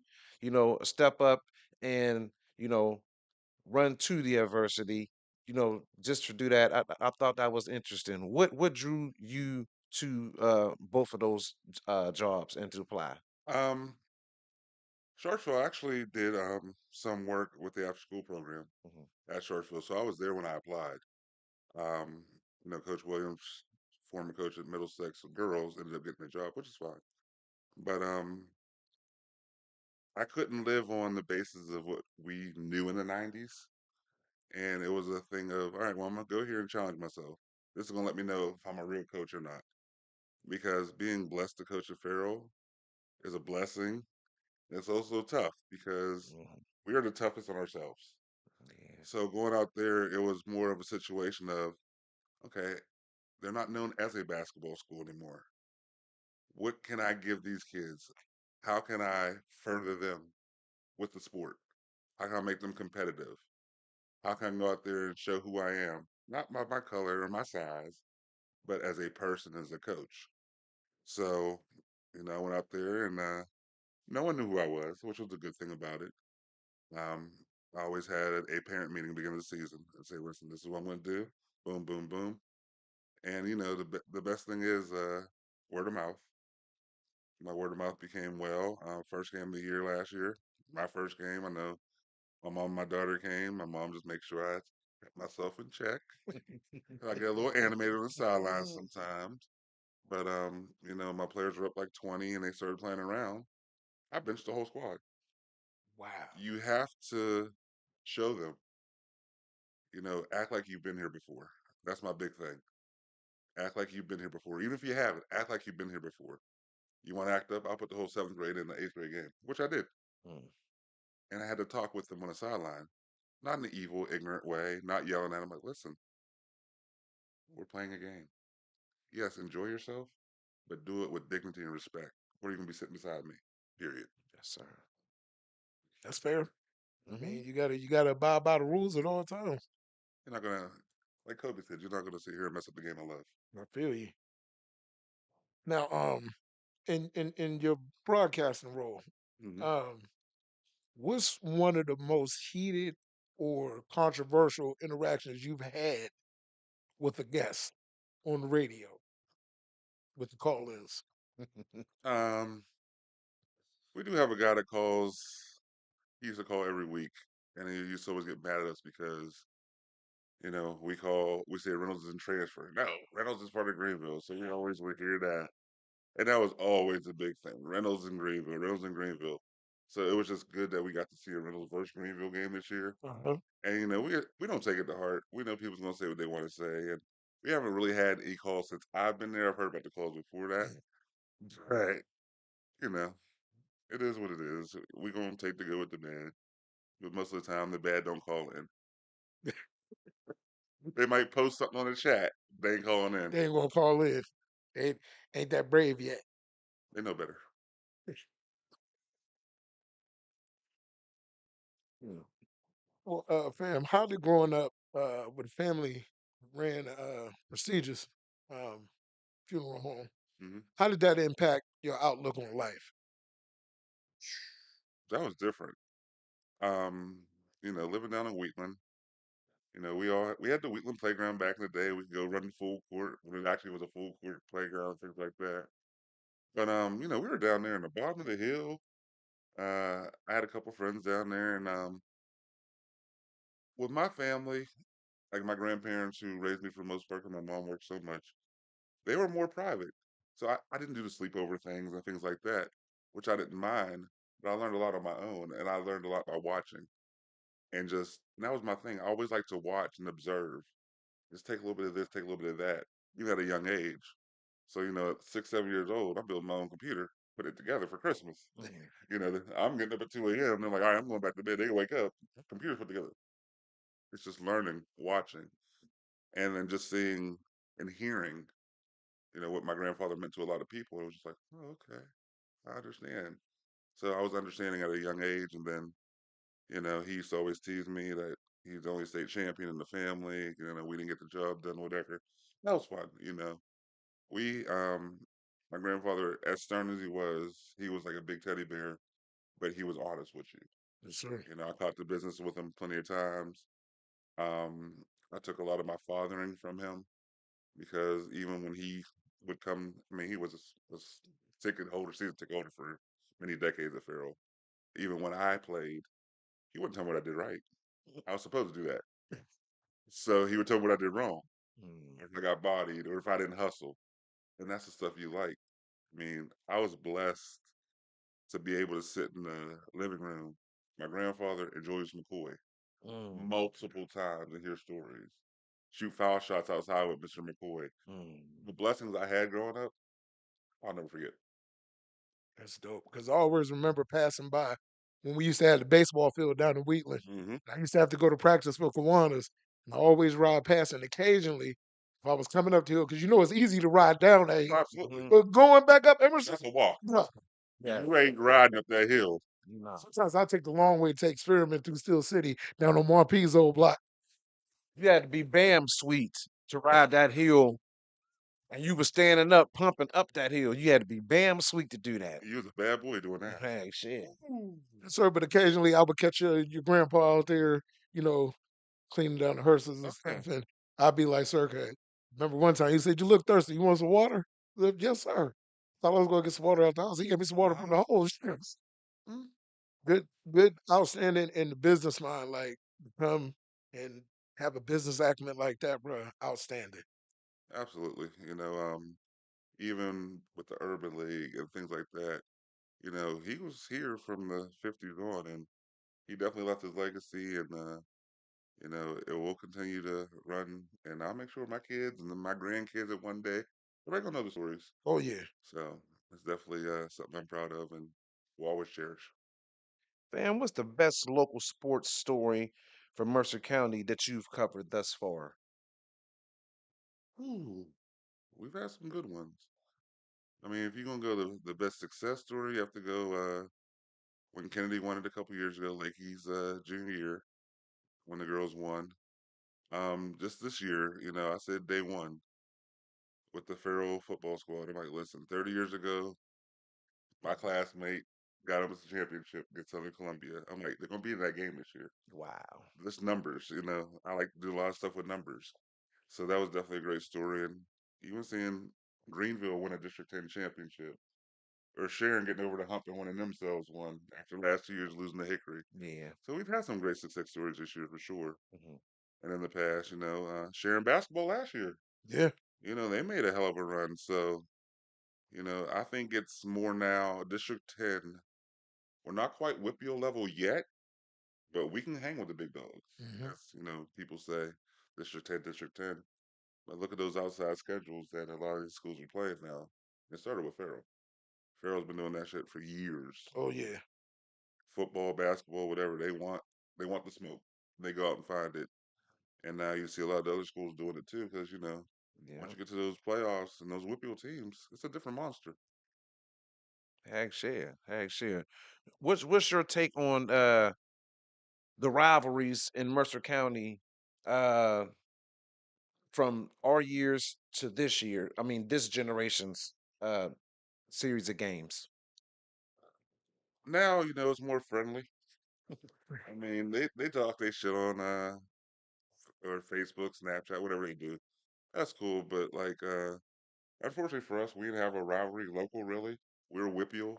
S2: step up and, you know, run to the adversity, just to do that, I thought that was interesting. What drew you to both of those jobs and to apply?
S3: Um, Sharksville actually did some work with the after school program
S2: Mhm,
S3: at Sharksville, so I was there when I applied. Um, Coach Williams, former coach at Middlesex girls, ended up getting the job, which is fine. But I couldn't live on the basis of what we knew in the '90s, and it was a thing of, all right, well, I'm gonna go here and challenge myself. This is gonna let me know if I'm a real coach or not. Because being blessed to coach at Farrell is a blessing. It's also tough because
S2: mhm,
S3: we are the toughest on ourselves.
S2: yeah,
S3: So going out there, it was more of a situation of, okay, they're not known as a basketball school anymore. What can I give these kids? How can I further them with the sport? How can I make them competitive? How can I go out there and show who I am? Not by my color or my size, but as a person, as a coach. So, I went out there and no one knew who I was, which was a good thing about it. Um, I always had a parent meeting at the beginning of the season and say, listen, this is what I'm going to do. Boom, boom, boom. And, the best thing is word of mouth. My word of mouth became well. First game of the year last year, my first game. I know my mom and my daughter came. My mom just makes sure I kept myself in check. I get a little animated on the sidelines
S2: mhm.
S3: sometimes. But, my players were up like 20 and they started playing around. I benched the whole squad.
S1: Wow.
S3: You have to show them, act like you've been here before. That's my big thing. Act like you've been here before. Even if you haven't, act like you've been here before. You want to act up? I'll put the whole seventh grade in the eighth grade game, which I did.
S2: Mm.
S3: And I had to talk with them on the sideline, not in an evil, ignorant way, not yelling at them. Like, listen, we're playing a game. Yes, enjoy yourself, but do it with dignity and respect. Or you can be sitting beside me. Period.
S2: Yes, sir.
S1: That's fair. I
S2: Hmm.
S1: mean, you gotta abide by the rules at all times.
S3: You're not gonna, like Kobe said, you're not gonna sit here and mess up the game of love.
S1: I feel you. Now, in your broadcasting role,
S3: Hmm.
S1: um, what's one of the most heated or controversial interactions you've had with a guest on the radio with the call-ins?
S3: Um, we do have a guy that calls. He used to call every week, and he used to always get mad at us because we say Reynolds is in transfer. No, Reynolds is part of Greenville, so you always would hear that, and that was always a big thing. Reynolds in Greenville, Reynolds in Greenville. So it was just good that we got to see a Reynolds versus Greenville game this year.
S1: Uh-huh.
S3: And we don't take it to heart. We know people's gonna say what they want to say, and we haven't really had e calls since I've been there. I've heard about the calls before that, but you know, it is what it is. We gonna take the good with the bad, but most of the time the bad don't call in. They might post something on the chat. They ain't calling in.
S1: They ain't gonna call in. They ain't that brave yet.
S3: They know better.
S1: Yeah. Well, fam, how did growing up with family ran prestigious um, funeral home?
S3: Hmm.
S1: How did that impact your outlook on life?
S3: That was different. Um, living down in Wheatland. We had the Wheatland playground back in the day. We could go run full court when it actually was a full court playground, things like that. But we were down there in the bottom of the hill. I had a couple friends down there, and with my family, like my grandparents who raised me for the most part, 'cause my mom worked so much, they were more private. So I didn't do the sleepover things and things like that, which I didn't mind. But I learned a lot on my own, and I learned a lot by watching. And that was my thing. I always like to watch and observe. Just take a little bit of this, take a little bit of that, even at a young age. So, at 6, 7 years old, I'm building my own computer, put it together for Christmas. I'm getting up at 2 a.m. They're like, all right, I'm going back to bed. They wake up, computer's put together. It's just learning, watching, and then just seeing and hearing, what my grandfather meant to a lot of people. It was just like, oh, okay, I understand. So I was understanding at a young age, and then, he used to always tease me that he's the only state champion in the family. We didn't get the job done, whatever. That was fun. We, my grandfather, as stern as he was like a big teddy bear, but he was honest with you.
S1: Yes, sir.
S3: I caught the business with him plenty of times. Um, I took a lot of my fathering from him because even when he would come, I mean, he was a ticket holder, season ticket holder for many decades at Farrell. Even when I played, he wouldn't tell me what I did right. I was supposed to do that. So he would tell me what I did wrong,
S2: Mm.
S3: if I got bodied or if I didn't hustle. And that's the stuff you like. I mean, I was blessed to be able to sit in the living room, my grandfather and Julius McCoy,
S2: Mm.
S3: multiple times and hear stories. Shoot foul shots outside with Mr. McCoy.
S2: Mm.
S3: The blessings I had growing up, I'll never forget.
S1: That's dope. Because I always remember passing by when we used to have the baseball field down in Wheatland.
S3: Hmm.
S1: I used to have to go to practice for Kiwanis, and I always ride past. And occasionally, if I was coming up the hill, because it's easy to ride down that hill,
S3: Absolutely.
S2: Mhm.
S1: but going back up Emerson,
S3: That's a walk.
S1: no.
S2: Yeah.
S3: You ain't riding up that hill.
S2: No.
S1: Sometimes I take the long way to experiment through Steel City down on Marpe's old block.
S2: You had to be Bam sweet to ride that hill, and you were standing up, pumping up that hill. You had to be Bam sweet to do that.
S3: You was a bad boy doing that.
S2: Hey, shit.
S1: Yes, sir, but occasionally I would catch your grandpa out there, you know, cleaning down the hearses and
S3: Okay.
S1: stuff. And I'd be like, sir, okay. Remember one time he said, you look thirsty. You want some water? I said, yes, sir. Thought I was going to get some water out the house. He gave me some water from
S3: Uh-huh.
S1: the hose. Mm. Good, outstanding in the business mind. Like, come and have a business acumen like that, bro. Outstanding.
S3: Absolutely. Even with the Urban League and things like that, he was here from the 50s on, and he definitely left his legacy, and it will continue to run. And I'll make sure my kids and then my grandkids at one day they're gonna know the stories.
S1: Oh, yeah.
S3: So it's definitely something I'm proud of and will always cherish.
S2: Fam, what's the best local sports story from Mercer County that you've covered thus far?
S3: Ooh, we've had some good ones. I mean, if you're gonna go the best success story, you have to go when Kennedy won it a couple years ago, Lakey's junior year when the girls won. Just this year, I said day one with the Farrell football squad. I'm like, listen, 30 years ago, my classmate got us a championship against Southern Columbia. I'm like, they're gonna be in that game this year.
S2: Wow.
S3: Just numbers. I like to do a lot of stuff with numbers. So that was definitely a great story. And even seeing Greenville win a District 10 championship, or Sharon getting over the hump and winning themselves one after last 2 years losing to Hickory.
S2: Yeah.
S3: So we've had some great success stories this year for sure.
S2: Hmm.
S3: And in the past, Sharon basketball last year,
S1: Yeah.
S3: they made a hell of a run. So, I think it's more now District 10 We're not quite Whippeal level yet, but we can hang with the big dogs.
S1: Hmm.
S3: As people say, District 10, District 10. But look at those outside schedules that a lot of these schools are playing now. It started with Farrell. Farrell's been doing that shit for years.
S1: Oh yeah.
S3: Football, basketball, whatever they want the smoke. They go out and find it. And now you see a lot of the other schools doing it too, because once
S2: Yeah.
S3: you get to those playoffs and those Whippeal teams, it's a different monster.
S2: Heck share. Heck share. What's your take on the rivalries in Mercer County uh from our years to this year? I mean, this generation's uh series of games.
S3: Now, it's more friendly. I mean, they talk they shit on or Facebook, Snapchat, whatever they do. That's cool, but like unfortunately for us, we didn't have a rivalry local really. We were Whippeal.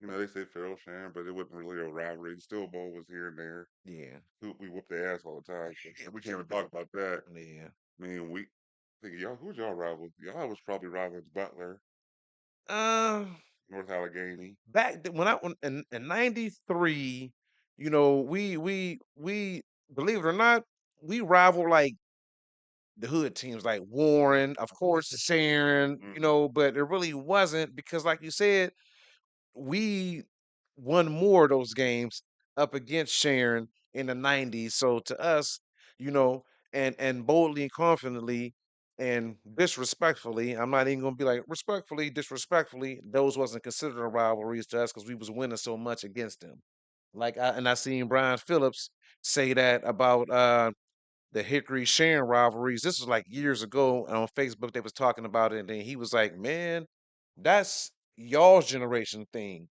S3: They say Farrell Shan, but it wasn't really a rivalry. Still Bowl was here and there.
S2: Yeah.
S3: We whooped their ass all the time. So we can't even talk about that.
S2: Yeah.
S3: I mean, we think y'all who's y'all rival? Y'all was probably rivaling Butler,
S2: Uh
S3: North Allegheny.
S2: when in '93, we believe it or not, we rival like the hood teams like Warren, of course, Sharon,
S3: Hmm.
S2: but it really wasn't because, like you said, we won more of those games up against Sharon in the '90s. So to us, you know, and boldly and confidently and disrespectfully, I'm not even gonna be like respectfully, disrespectfully, those wasn't considered rivalries to us because we was winning so much against them. I seen Brian Phillips say that about the Hickory Sharon rivalries. This was like years ago, and on Facebook they was talking about it, and then he was like, "Man, that's y'all's generation thing.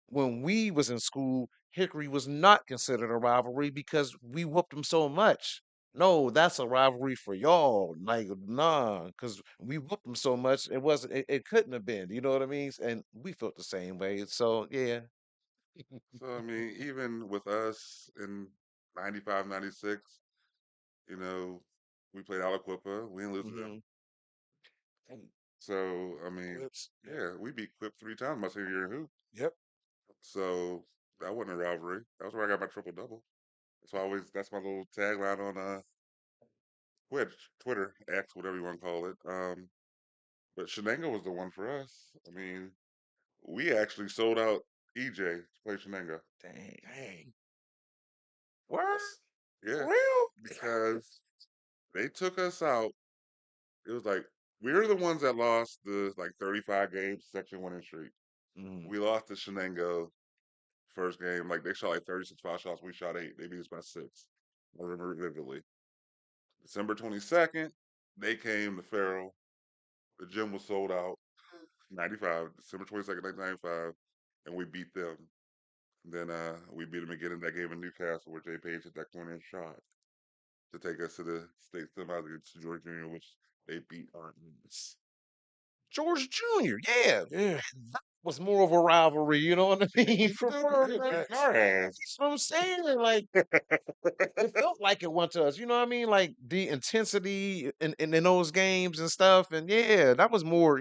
S2: When we was in school, Hickory was not considered a rivalry because we whooped them so much. No, that's a rivalry for y'all. Like, nah, because we whooped them so much, it wasn't. It couldn't have been. You know what I mean? And we felt the same way. So yeah.
S3: So I mean, even with us in 95, 96, you know, we played Aliquippa. We didn't lose to them.
S2: Hmm.
S3: So I mean,
S1: Clips. Yep.
S3: yeah, we beat Quip 3 times my senior year in hoop.
S1: Yep.
S3: So that wasn't a rivalry. That was where I got my triple double. So I always that's my little tagline on Twitch, Twitter, X, whatever you want to call it. But Shenango was the one for us. I mean, we actually sold out EJ to play Shenango.
S2: Dang.
S1: Dang.
S2: Word?
S3: Yeah,
S2: For real?
S3: because they took us out. It was like we were the ones that lost the like 35 games section winning streak.
S2: Mm,
S3: We lost to Shenango first game. Like they shot like 36 foul shots. We shot 8. They beat us by 6. I remember it vividly. December 22nd, they came to Farrell. The gym was sold out. 95, December 22nd, 1995, and we beat them. Then we beat them again in that game in Newcastle where Jay Page hit that corner shot to take us to the state semis against George Junior, which they beat our ass.
S2: George Jr. Yeah,
S1: Yeah.
S2: was more of a rivalry. You know what I mean? For
S3: They
S2: like,
S3: beat
S1: Facts.
S3: our ass.
S2: that's what I'm saying. Like it felt like it went to us. You know what I mean? Like the intensity in those games and stuff. And yeah, that was more.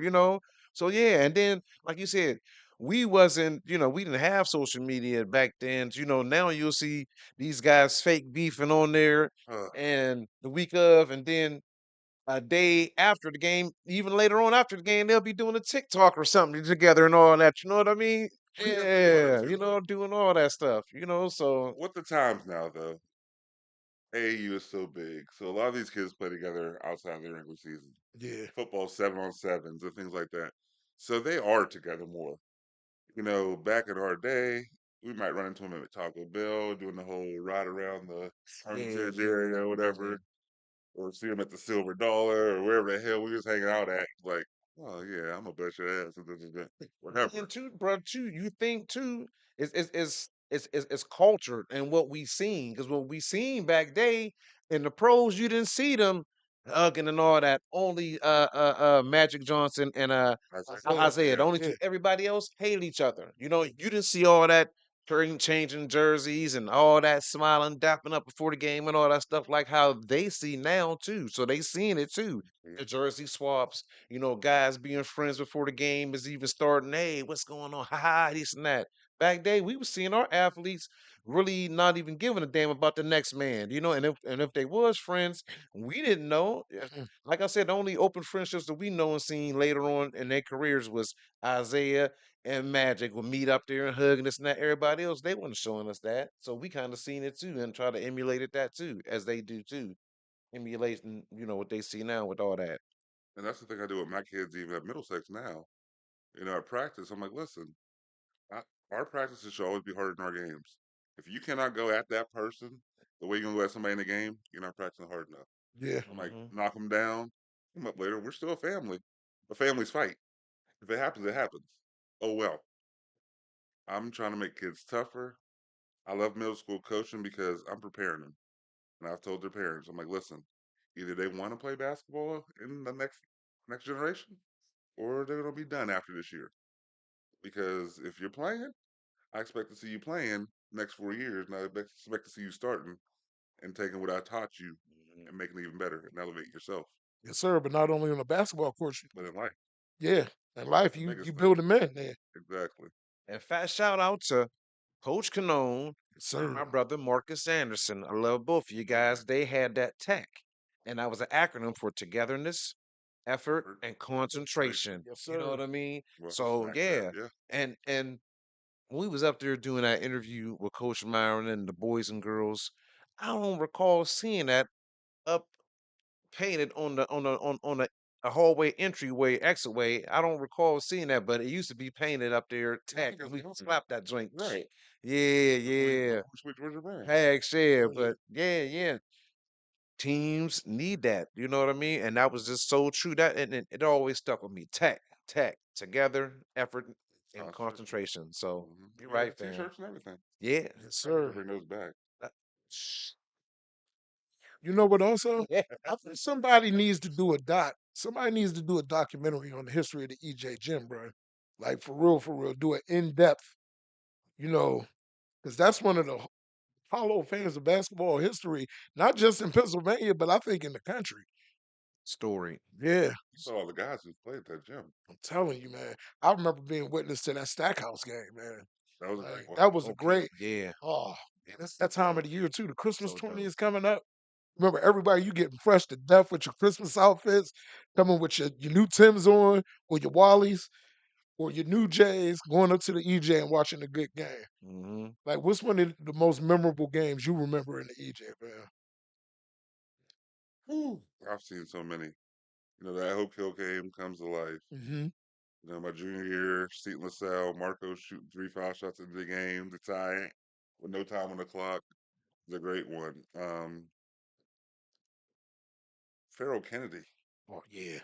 S2: So yeah, and then like you said. We wasn't, we didn't have social media back then. Now you'll see these guys fake beefing on there
S3: uh,
S2: and the week of, and then a day after the game, even later on after the game, they'll be doing a TikTok or something together and all that. You know what I mean?
S3: we got to think about it
S2: Yeah,
S3: too, though.
S2: doing all that stuff. So
S3: What the times now, though? AAU is so big, so a lot of these kids play together outside of their regular season.
S1: Yeah.
S3: Football 7-on-7s and things like that. So they are together more. Back in our day, we might run into them at Taco Bell doing the whole ride around the
S2: yeah,
S3: Hermitage area or
S2: yeah.
S3: whatever, or see them at the Silver Dollar or wherever the hell we was hanging out at. Like, oh yeah, I'm a bust your ass and
S2: And
S3: whatever.
S2: too, bro, too, you think too is cultured and what we seen because what we seen back day in the pros, you didn't see them hugging and all that. Only Magic Johnson and
S3: That's
S1: Isaiah.
S2: Isaiah, the only
S1: Yeah.
S2: two. Everybody else hated each other. You didn't see all that changing jerseys and all that smiling, dapping up before the game and all that stuff like how they see now too. So they seeing it too. The jersey swaps, guys being friends before the game is even starting. Hey, what's going on? Ha ha, this and that. back day we were seeing our athletes really not even giving a damn about the next man, and if they was friends, we didn't know. Yeah,
S1: Mhm.
S2: like I said, the only open friendships that we know and seen later on in their careers was Isaiah and Magic would meet up there and hug and this and that. Everybody else, they wasn't showing us that. So we kind of seen it too and try to emulate it that too, as they do too. Emulating, what they see now with all that.
S3: And that's the thing I do with my kids, even at Middlesex now. At practice, I'm like, listen, I, our practices should always be harder than our games. If you cannot go at that person the way you're gonna go at somebody in the game, you're not practicing hard enough.
S1: Yeah.
S3: I'm like,
S2: Hmm.
S3: knock them down, come up later. We're still a family. But families fight. If it happens, it happens. Oh well. I'm trying to make kids tougher. I love middle school coaching because I'm preparing them. And I've told their parents, I'm like, listen, either they want to play basketball in the next generation, or they're gonna be done after this year. Because if you're playing, I expect to see you playing next 4 years, and I expect to see you starting and taking what I taught you
S2: Hmm.
S3: and making it even better and elevate yourself.
S1: Yes, sir. But not only on the basketball court.
S3: But in life,
S1: Yeah. In life,
S3: the
S1: you
S3: biggest thing.
S1: build a man there.
S3: Exactly.
S2: And fat shout out to Coach Canone
S1: Yes,
S2: and
S1: sir.
S2: my brother Marcus Anderson. I love both of you guys. They had that tech, and that was an acronym for togetherness, effort,
S3: Effort,
S2: and
S3: concentration.
S2: concentration.
S1: Yes,
S2: You know
S1: sir.
S2: what I mean?
S3: Well, I can
S2: So
S3: smack that.
S2: yeah,
S3: Yeah.
S2: and we was up there doing that interview with Coach Myron and the boys and girls. I don't recall seeing that up painted on a hallway entryway exitway. I don't recall seeing that, but it used to be painted up there.
S3: Yeah, I
S2: Tech,
S3: think
S2: and
S3: that's
S2: we
S3: government.
S2: slapped that joint.
S3: Right.
S2: Yeah,
S3: Before
S2: yeah.
S3: we switch Georgia Brown.
S2: Heck, yeah,
S1: Oh, yeah.
S2: but yeah, yeah. Teams need that. You know what I mean? And that was just so true. That and it always stuck with me. Tech, together, effort, and
S3: Concentration.
S2: concentration. So you're
S3: We got
S2: right,
S3: the
S2: fam.
S3: t-shirts and everything.
S2: Yeah.
S1: Yes,
S3: I need to
S1: sir.
S3: bring those back.
S2: That-
S1: You know what also?
S2: Yeah.
S1: I think somebody needs to do a doc. Somebody needs to do a documentary on the history of the EJ Gym, bro. Like for real. Do it in depth, you know, because that's one of the hollow fans of basketball history, not just in Pennsylvania, but I think in the country.
S2: Story.
S1: Yeah,
S3: You saw all the guys who played at that gym.
S1: I'm telling you, man. I remember being witness to that Stackhouse game, man.
S3: That was a great
S1: Like
S3: one.
S1: that was a
S2: Okay.
S1: great.
S2: Yeah.
S1: Oh, man, that's that time of the year too. The Christmas
S2: So
S1: 20
S2: dope.
S1: is coming up. Remember, everybody, you getting fresh to death with your Christmas outfits, coming with your new Tims on, or your Wallies, or your new Jays, going up to the EJ and watching a good game.
S2: Hmm.
S1: Like, what's one of the most memorable games you remember in the EJ, man?
S3: Whew. I've seen so many. That Hope Hill game comes to life.
S1: Mm-hmm.
S3: My junior year, Seton LaSalle, Marco shooting 3 foul shots into the game to tie it with no time on the clock. It's a great one. Farrell Kennedy.
S1: Oh yeah.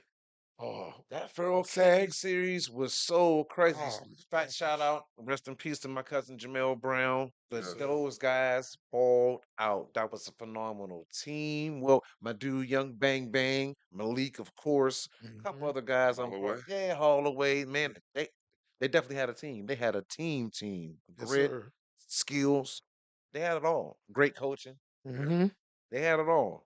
S1: Oh,
S2: That
S1: Farrell
S2: Farrell Kennedy
S1: Sags.
S2: series was so crazy.
S1: Oh,
S2: Fat shout out, rest in peace to my cousin Jamel Brown. But
S1: yes,
S3: Yes.
S1: sir.
S2: those guys balled out. That was a phenomenal team. Well, my dude Young Bang Bang, Malik, of course, a couple
S1: Mm-hmm.
S2: other guys.
S3: Holloway.
S2: Yeah, Holloway. Man, they definitely had a team. They had a team,
S1: Yes,
S2: grit,
S1: sir.
S2: skills. They had it all. Great coaching.
S3: Yeah.
S1: Mm-hmm.
S2: They had it all.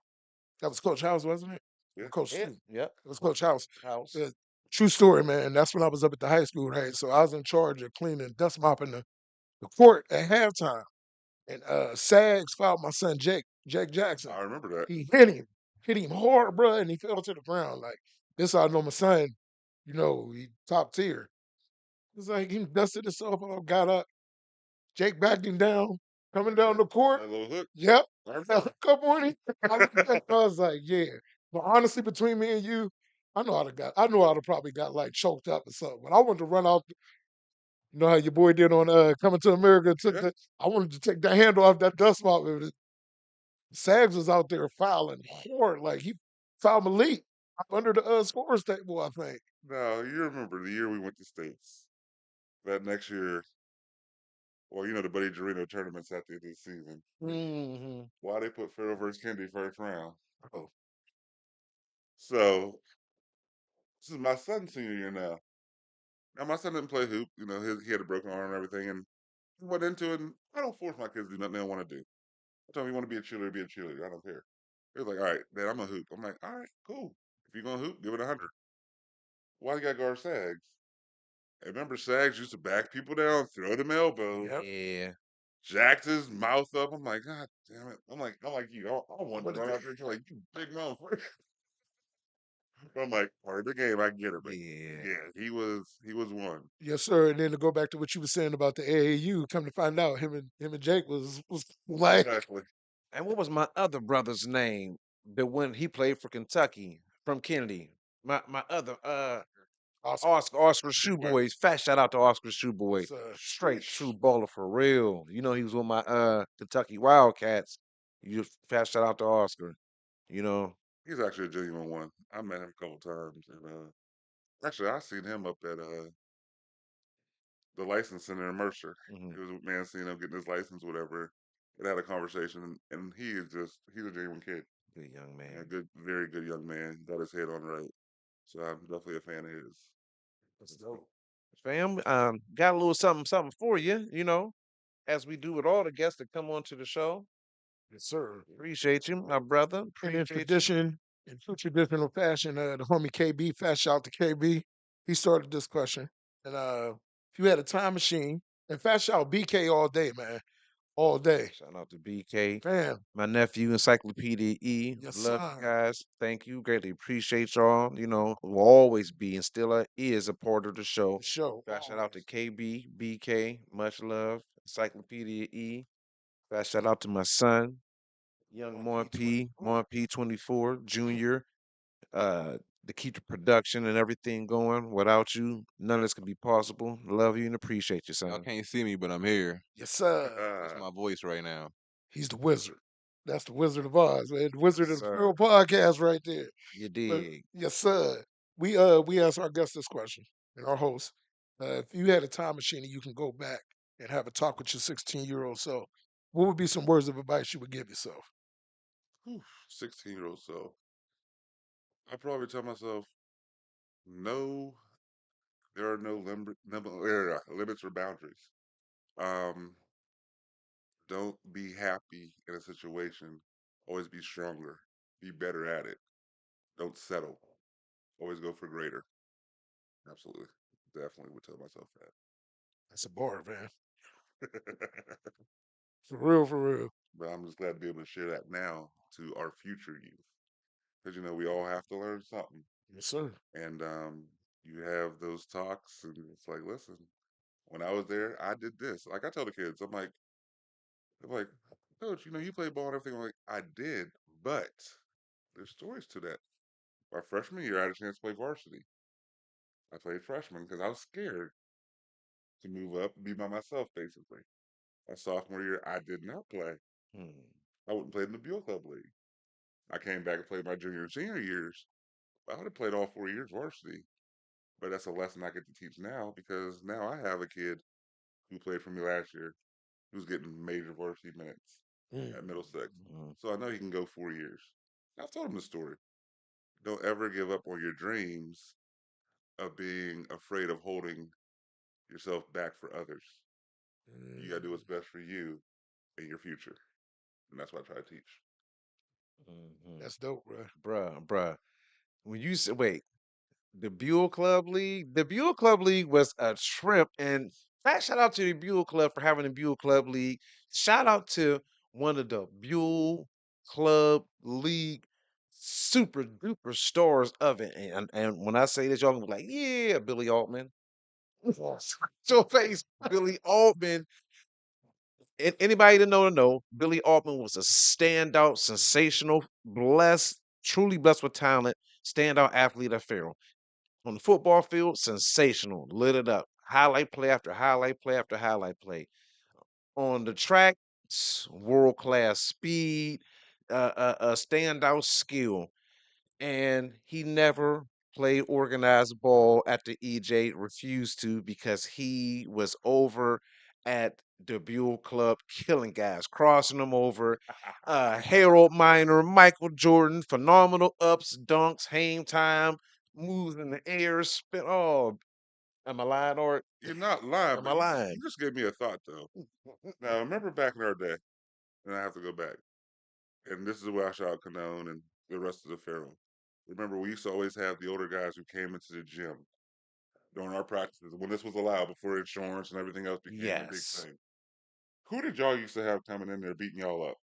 S1: That was Coach House, wasn't it? Or
S3: Yeah.
S1: Coach
S2: Yeah,
S1: Stu?
S2: yep.
S1: It was
S2: Coach
S1: Coach House.
S2: House.
S1: Uh, true story, man. That's when I was up at the high school, right? So I was in charge of cleaning, dust mopping the court at halftime. And Sags fouled my son Jake Jackson.
S3: I remember that.
S1: He hit him hard, bro, and he fell to the ground. Like this, I know my son. He top tier. It's like he dusted himself off, got up. Jake backed him down, coming down the court.
S3: That little hook.
S1: Yep.
S3: I remember.
S1: Come on in. I looked at that, I was like, yeah. But honestly, between me and you, I know I'd have probably got like choked up or something. But I wanted to run out. You know how your boy did on Coming to America.
S3: Yeah.
S1: I wanted to take that handle off that dust mop. Sags was out there fouling hard. Like he fouled Malik up under the scores table, I think.
S3: Now, you remember the year we went to States. That next year, well, the Buddy Jarino tournaments at the end of the season.
S2: Hmm.
S3: Why they put Farrell versus Kennedy first round?
S1: Oh,
S3: So, this is my son's senior year now. Now, my son didn't play hoop. He had a broken arm and everything, and he went into it. And I don't force my kids to do nothing they don't want to do. I tell them, you want to be a cheerleader, be a cheerleader. I don't care. He was like, all right, Dad, I'm a hoop. I'm like, all right, cool. If you're going to hoop, give it 100. Why you got to guard Sags? I remember Sags used to back people down, throw them elbows,
S1: Yep.
S2: Yeah,
S3: jacked his mouth up. I'm like, God damn it. I'm like you. I want to
S1: What is
S3: run
S1: it?
S3: out there and like, you big motherfucker. I'm like, part of the game, I get it, but
S2: yeah,
S3: yeah, he was one.
S1: Yes, sir. And then to go back to what you were saying about the AAU, come to find out, him and Jake was like
S3: Exactly.
S2: And what was my other brother's name? The one he played for Kentucky from Kennedy. My other
S1: Oscar.
S2: Oscar
S3: Big West.
S2: Shoeboy. Fat shout out to Oscar Shoeboy.
S1: Yes, sir.
S2: Straight true baller for real. You know he was with my Kentucky Wildcats. You fat shout out to Oscar. You know.
S3: He's actually a genuine one. I met him a couple times, and actually I seen him up at the license center in Mercer.
S2: Hmm.
S3: It was a man seeing him getting his license, whatever. And had a conversation, and he's a genuine kid.
S2: Good young
S3: A
S2: man.
S3: good, very good young man. Got his head on right. So I'm definitely a fan of his.
S1: That's dope.
S2: Fam, got a little something for you, you know, as we do with all the guests that come onto the show.
S1: Yes, sir.
S2: Appreciate you, my brother.
S1: And
S2: Appreciate you.
S1: in true traditional fashion, the homie KB, fast shout out to KB, he started this question. And if you had a time machine, and fast shout BK all day, man, all day.
S2: Shout out to BK,
S1: Fam,
S2: my nephew, Encyclopedia E.
S1: yes,
S2: Love you
S1: sir.
S2: guys. Thank you. Greatly appreciate y'all. You know, will always be and still is a part of the show.
S1: The show,
S2: Fast shout out to
S1: always.
S2: KB, BK. Much love. Encyclopedia E. Fast shout out to my son, young
S1: On
S2: Mon
S1: P24.
S2: P 24 Junior. Uh, to keep the production and everything going. Without you, none of this could be possible. Love you and appreciate you,
S4: Y'all
S2: son.
S4: can't see me, but I'm here.
S1: Yes, sir.
S4: That's my voice right now.
S1: He's the wizard. That's the Wizard of Oz, man. The Wizard
S2: Yes,
S1: of the
S2: sir.
S1: Farrell Podcast right there.
S2: You
S1: But
S2: dig.
S1: yes, sir. We asked our guest this question and our host. If you had a time machine and you can go back and have a talk with your 16-year-old self, what would be some words of advice you would give yourself?
S3: 16-year-old self. I probably tell myself, no, there are no limits or boundaries. Um, don't be happy in a situation. Always be stronger. Be better at it. Don't settle. Always go for greater. Absolutely. Definitely would tell myself
S1: That's a bar, man.
S3: that.
S1: For real, for real.
S3: But I'm just glad to be able to share that now to our future youth. Because, we all have to learn something.
S1: Yes, sir.
S3: And you have those talks, and it's like, listen, when I was there, I did this. Like I tell the kids, I'm like, Coach, you played ball and everything. I'm like, I did, but there's stories to that. My freshman year, I had a chance to play varsity. I played freshman because I was scared to move up and be by myself, basically. My sophomore year, I did not play.
S2: Hmm.
S3: I wouldn't play in the Buell Club League. I came back and played my junior and senior years. I would have played all 4 years varsity, but that's a lesson I get to teach now because now I have a kid who played for me last year who's getting major varsity minutes
S1: Mm.
S3: at Middlesex.
S2: Mm,
S3: So I know he can go 4 years. I've told him the story. Don't ever give up on your dreams of being afraid of holding yourself back for others. You got to do
S1: Mm.
S3: what's best for you and your future. And that's what I try to teach.
S2: mhm.
S1: That's dope, bro.
S2: Bruh. When you said, wait, the Buell Club League was a trip. And fat shout out to the Buell Club for having the Buell Club League. Shout out to one of the Buell Club League super duper stars of it. And when I say this, y'all gonna be like, yeah, Billy Altman. So face, Billy Altman. Anybody that know, Billy Altman was a standout, sensational, blessed, truly blessed with talent, standout athlete at Farrell. On the football field, sensational, lit it up. Highlight play after highlight play after highlight play. On the track, world class speed, standout skill, and he never played organized ball at the EJ, refused to because he was over at the Buell Club killing guys, crossing them over. Harold Miner, Michael Jordan, phenomenal ups, dunks, hang time, moves in the air, spin. Oh, am I lying or
S3: You're not lying,
S2: am I
S3: but you,
S2: lying?
S3: you just gave me a thought, though. Now, remember back in our day, and I have to go back, and this is where I shout out Canone and the rest of the Pharaoh. Remember, we used to always have the older guys who came into the gym during our practices when this was allowed before insurance and everything else became a big
S2: Yes.
S3: thing. Who did y'all used to have coming in there beating y'all up?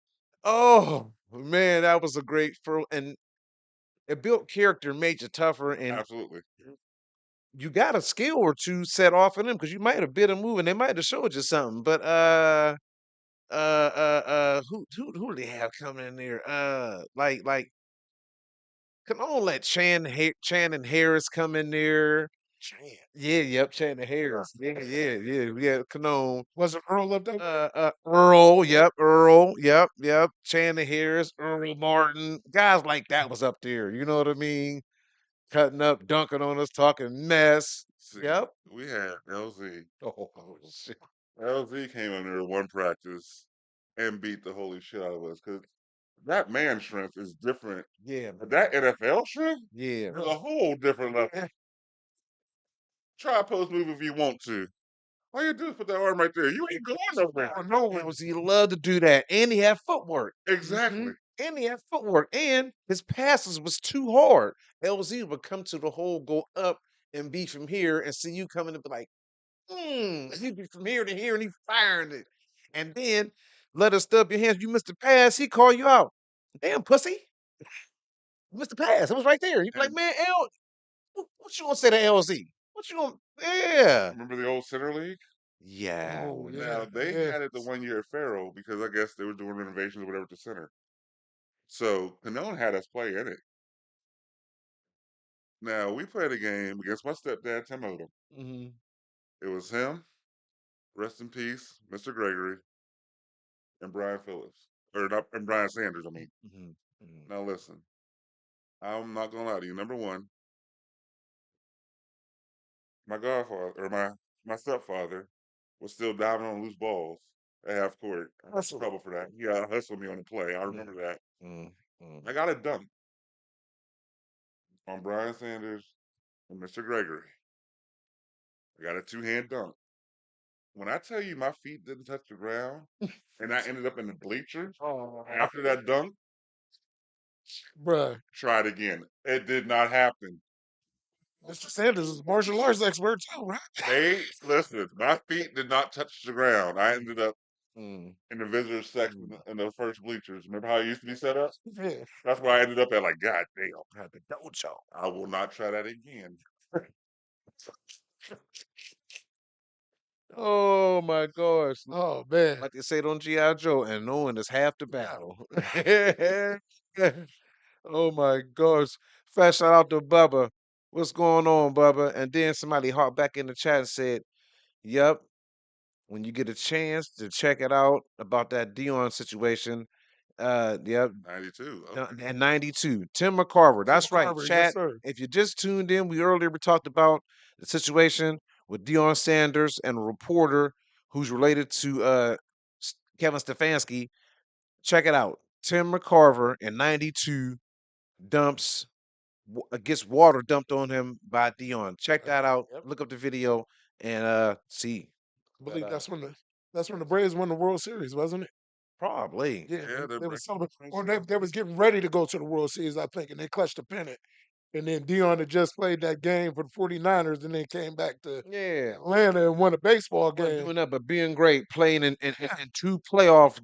S2: Oh man, that was a great for and it built character, made you tougher, and
S3: Absolutely.
S2: you got a skill or two set off in them because you might have bit a move and they might have showed you something. But who do they have coming in there? Like come on, let Shannon Harris come in there.
S1: Chan.
S2: Yeah, yep, Shannon Harris. Yeah. Come on.
S1: Wasn't Earl up there?
S2: Earl, yep. Shannon Harris, Earl Martin, guys like that was up there. You know what I mean? Cutting up, dunking on us, talking mess.
S3: See,
S2: Yep.
S3: we had LZ.
S2: Oh shit.
S3: LZ came in there one practice and beat the holy shit out of us because that man strength is different.
S2: Yeah,
S3: But
S2: man.
S3: that NFL strength
S2: Yeah.
S3: is a whole different level. Try a post move if you want to. All you do is put that arm right there. You ain't going nowhere.
S1: Oh, no
S2: It
S1: one.
S2: was he loved to do that, and he had footwork.
S3: Exactly.
S2: And he had footwork, and his passes was too hard. LZ would come to the hole, go up, and be from here, and see you coming and be like, he'd be from here to here, and he firing it. And then let us stub your hands. You missed the pass, he call you out. Damn, pussy. You missed the pass. It was right there. He'd be like,
S3: And
S2: man, what you gonna say to LZ? What you gonna, yeah.
S3: remember the old center league?
S2: Yeah.
S1: Oh, yeah.
S3: Now they
S1: Yeah.
S3: had it the 1 year at Farrell because I guess they were doing renovations or whatever at the center. So Canone had us play in it. Now we played a game against my stepdad Tim Odom.
S2: Mm-hmm.
S3: It was him, rest in peace, Mr. Gregory, and Brian Phillips. Or not and Brian Sanders, I mean.
S2: Mm-hmm. Mm-hmm.
S3: Now listen, I'm not gonna lie to you. Number one, my godfather or my stepfather was still diving on loose balls at half court. I got in trouble for that. He hustled me on the play. I remember that.
S2: Mm-hmm.
S3: I got a dunk on Brian Sanders and Mr. Gregory. I got a two-hand dunk. When I tell you my feet didn't touch the ground and I ended up in the bleachers
S1: Oh,
S3: after that dunk,
S1: bruh.
S3: try it again. It did not happen.
S1: Mr. Sanders is a martial arts expert too, right?
S3: They listen, my feet did not touch the ground. I ended up
S2: Mm-hmm.
S3: in the visitors section in the first bleachers. Remember how it used to be set up?
S1: Yeah.
S3: That's where I ended up at like, God damn,
S2: Had the dojo.
S3: I will not try that again.
S2: Oh my gosh.
S1: Oh, man.
S2: Like they said on G.I. Joe, and knowing is half the
S1: Yeah.
S2: battle. Oh my gosh. Fast shout out to Bubba. What's going on, Bubba? And then somebody hopped back in the chat and said, Yep, when you get a chance to check it out about that Dion situation. Yep,
S3: 92.
S2: and 92. Tim McCarver.
S1: Tim
S2: That's right,
S1: McCarver, yes,
S2: chat.
S1: sir.
S2: If you just tuned in, we talked about the situation with Deion Sanders and a reporter who's related to Kevin Stefanski. Check it out. Tim McCarver in 92 gets water dumped on him by Dion. Check that out.
S1: Yep.
S2: Look up the video and see.
S1: I
S2: That,
S1: believe that's when the Braves won the World Series, wasn't it?
S2: probably.
S1: Yeah,
S3: Yeah, they're
S1: they was
S3: breaking
S1: celebrating, or
S3: Princeton.
S1: they was getting ready to go to the World Series, I think, and they clutched the pennant. And then Dion had just played that game for the 49ers and then came back to
S2: Yeah.
S1: Atlanta and won a baseball
S2: Wasn't
S1: game.
S2: doing that, but being great, playing in two playoff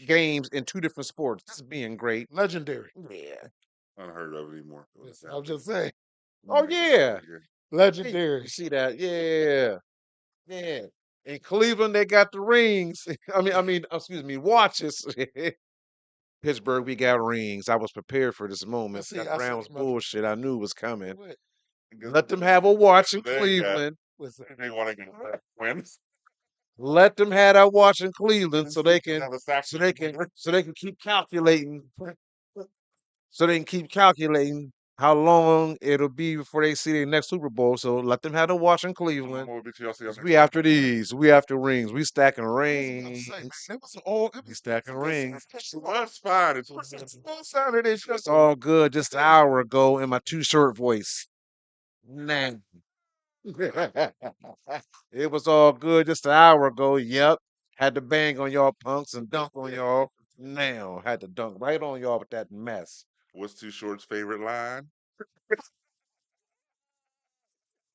S2: games in two different sports. This is being great.
S1: Legendary.
S2: Yeah.
S3: Unheard of anymore.
S1: Yes, I was just saying,
S2: Oh
S3: Never gonna happen
S2: yeah.
S3: again.
S2: Hey,
S1: legendary.
S2: you see that? Yeah. Yeah. In Cleveland, they got the rings. Excuse me, watches. Pittsburgh, we got rings. I was prepared for this moment. That
S1: I see
S2: Browns
S1: my
S2: bullshit, I knew was coming.
S1: what?
S3: And
S2: Let them have a watch in
S3: they got?
S2: Cleveland.
S1: What's that?
S3: They want to get wins.
S2: Let them have that watch in Cleveland so they can
S3: Have a sack.
S2: keep calculating so they can keep calculating how long it'll be before they see their next Super Bowl. So let them have the watch in Cleveland.
S3: More y'all see
S2: 'Cause
S3: next
S2: we
S3: time.
S2: after these. We after rings. We stacking
S1: I'm saying, man,
S2: rings.
S1: it was all. It
S2: We
S1: was
S2: stacking rings.
S3: That's fine. It's
S1: all sounded this shit.
S2: It's all good just an hour ago in my two-shirt voice. Nah. It was all good just an hour ago. Yep. Had to bang on y'all punks and dunk on y'all. Now had to dunk right on y'all with that mess.
S3: What's Too Short's favorite line?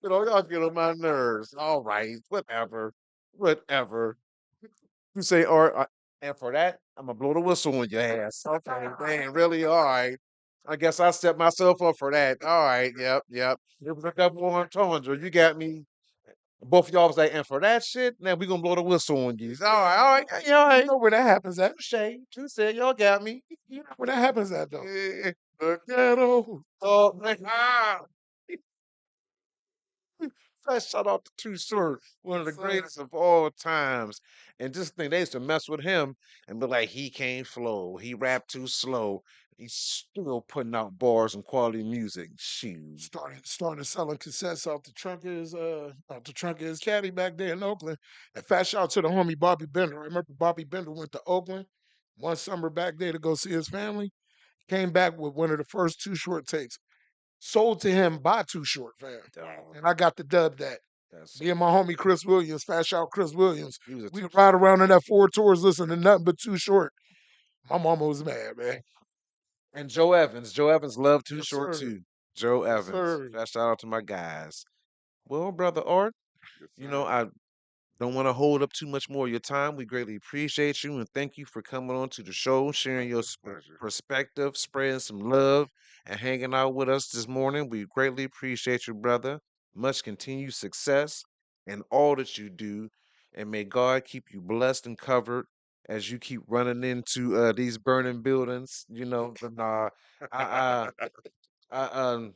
S2: Y'all get on my nerves. All right, whatever, whatever. You say, or and for that, I'm gonna blow the whistle on your ass. Okay, dang, really? All right. I guess I set myself up for that. All right, yep, yep. It was a double entendre. You got me. Both of y'all was like, and for that shit, now we gonna blow the whistle on you. All right, yeah, all
S1: You
S2: right.
S1: know where that happens at?
S2: Touche, you said y'all got me.
S1: You know where that happens at though.
S2: Eh,
S1: The ghetto.
S2: Oh, Let's shout out to Too Short, one of the
S1: Yes, sir.
S2: greatest of all times. And just think they used to mess with him and be like, he can't flow. He rap too slow. He's still putting out bars and quality music. Shoot.
S1: Started selling cassettes off the trunk of his caddy back there in Oakland. And fat shout out to the homie Bobby Bender. I remember Bobby Bender went to Oakland one summer back there to go see his family. Came back with one of the first Too Short tapes. Sold to him by Too Short, fam.
S2: Dog,
S1: And I got the dub that.
S2: that's
S1: Me and my homie Chris Williams, fat shout Chris Williams.
S2: he was a
S1: We
S2: two.
S1: would ride around in that four tours listening to nothing but Too Short. My mama was mad, man.
S2: And Joe Evans. Joe Evans loved Too
S1: Yes,
S2: Short
S1: sir.
S2: too. Joe
S1: Yes,
S2: Evans.
S1: sir.
S2: That shout out to my guys. Well, brother Art,
S3: Yes, sir.
S2: I don't want to hold up too much more of your time. We greatly appreciate you and thank you for coming on to the show, sharing your
S3: Pleasure.
S2: perspective, spreading some love, and hanging out with us this morning. We greatly appreciate you, brother. Much continued success in all that you do, and may God keep you blessed and covered as you keep running into these burning buildings. But I, I,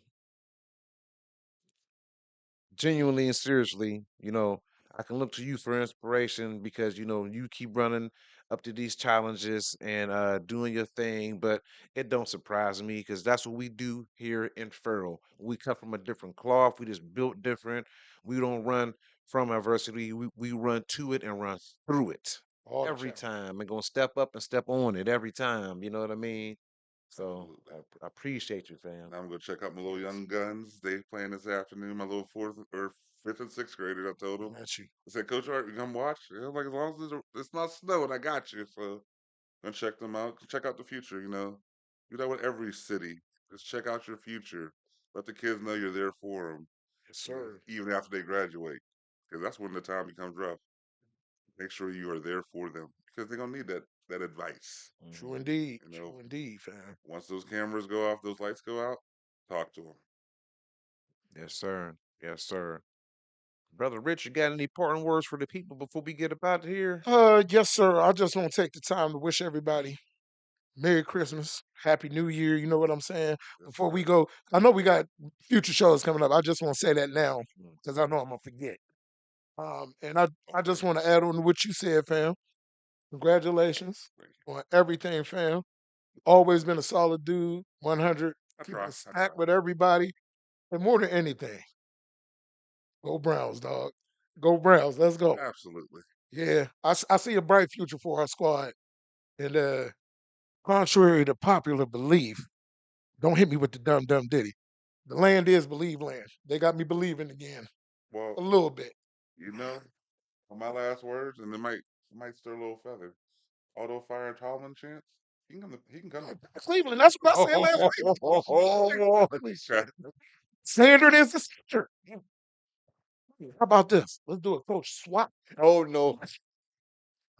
S2: genuinely and seriously, I can look to you for inspiration because you keep running up to these challenges and doing your thing. But it don't surprise me because that's what we do here in Farrell. We come from a different cloth. We just built different. We don't run from adversity. We run to it and run through it
S1: All the
S2: every
S1: time.
S2: time and gonna step up and step on it every time. You know what I mean? So
S3: Absolutely.
S2: I appreciate you, fam.
S3: Now I'm gonna check out my little young guns. They playing this afternoon. My little fourth or fifth and sixth graders. I told them.
S1: That's you.
S3: I said, Coach Art, you come watch. Yeah, like as long as it's not snowing, I got you. So gonna check them out. Check out the future. Do that with every city. Just check out your future. Let the kids know you're there for them,
S1: Yes, sir.
S3: even after they graduate, because that's when the time becomes rough. Make sure you are there for them because they're gonna need that advice.
S1: True
S2: Mhm.
S1: indeed.
S3: You know,
S1: True indeed, fam.
S3: once those cameras go off, those lights go out, talk to them.
S2: Yes, sir. Yes, sir. Brother Rich, you got any parting words for the people before we get up out of here?
S1: Yes, sir. I just want to take the time to wish everybody Merry Christmas, Happy New Year. You know what I'm saying?
S3: Yes,
S1: Before we
S3: sir.
S1: go, I know we got future shows coming up. I just want to say that now
S2: Mm.
S1: because I know I'm gonna forget. And I just want to
S3: Always.
S1: add on to what you said, fam. Congratulations
S3: Thank you.
S1: on everything, fam. Always been a solid dude, 100,
S3: I
S1: keeping
S3: try.
S1: it
S3: I
S1: stacked
S3: try.
S1: with everybody. And more than anything, go Browns, dog. Go Browns. Let's go.
S3: Absolutely.
S1: Yeah, I see a bright future for our squad. And contrary to popular belief, don't hit me with the dumb dumb ditty. The land is believe land. They got me believing again
S3: Well,
S1: a little bit.
S3: you know, on my last words, and it might stir a little feather. Although fire Tomlin chance, he can come.
S1: Cleveland. That's what I said last week. Standard is the standard. How about this? Let's do a coach swap.
S2: Oh no.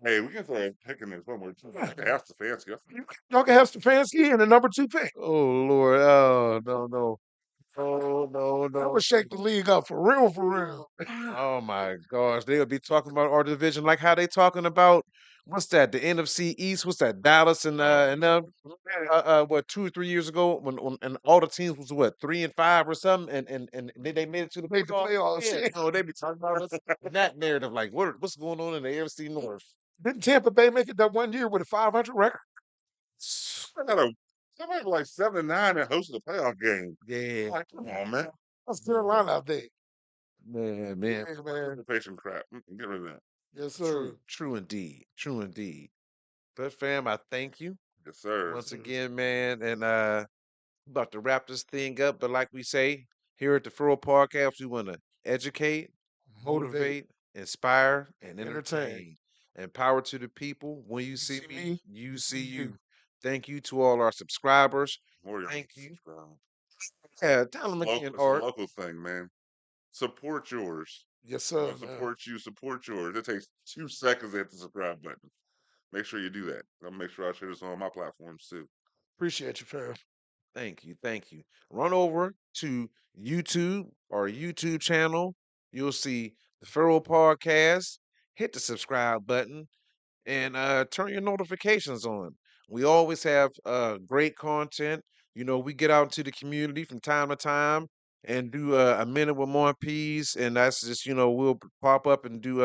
S3: Hey, we can throw a pick in there somewhere too. I can ask the fancy.
S1: Y'all can have Stefanski and the number two pick.
S2: Oh Lord. Oh no, no. Oh no,
S1: That
S2: no.
S1: would shake the league up for real, for real.
S2: Oh my gosh. They'll be talking about our division like how they talking about what's that? The NFC East? What's that? Dallas what 2 or 3 years ago when and all the teams was what 3-5 or something and they made it to the
S1: Made the
S2: playoffs.
S1: playoffs.
S2: Yeah,
S1: Yeah.
S2: they be talking about us in that narrative like what's going on in the AFC North?
S1: Didn't Tampa Bay make it that one year with a 500 record?
S3: I got a somebody like 7-9 and hosted a playoff game.
S2: Yeah,
S1: Like,
S3: Come on, man.
S1: that's Carolina out there.
S2: man.
S1: Yeah, man.
S3: Participation crap. Get rid of that.
S1: Yes, sir.
S2: True indeed. True indeed. But fam, I thank you
S3: Yes, sir.
S2: once again, man. And about to wrap this thing up. But like we say here at the Farrell Podcast, we want to educate,
S1: Motivate
S2: motivate, inspire,
S1: and
S2: and
S1: entertain.
S2: entertain. Empower to the people. When you
S1: You
S2: see
S1: see
S2: me,
S1: me,
S2: you
S1: you
S2: see
S1: see you.
S2: you. Thank you to all our subscribers.
S3: More y'all need
S2: Thank
S3: to
S2: you.
S3: subscribe.
S2: Yeah, tell
S3: It's
S2: them
S3: a local.
S2: again,
S3: It's a
S2: Art.
S3: local thing, man. support yours.
S1: Yes,
S3: I'm
S1: sir,
S3: gonna
S1: man.
S3: support you, support yours. It takes 2 seconds to hit the subscribe button. Make sure you do that. I'll make sure I share this on my platforms too.
S1: Appreciate you, fam.
S2: Thank you. Thank you. Run over to YouTube or YouTube channel. You'll see the Farrell Podcast. Hit the subscribe button and turn your notifications on. We always have great content. We get out into the community from time to time and do a minute with more peas, and that's just we'll pop up and do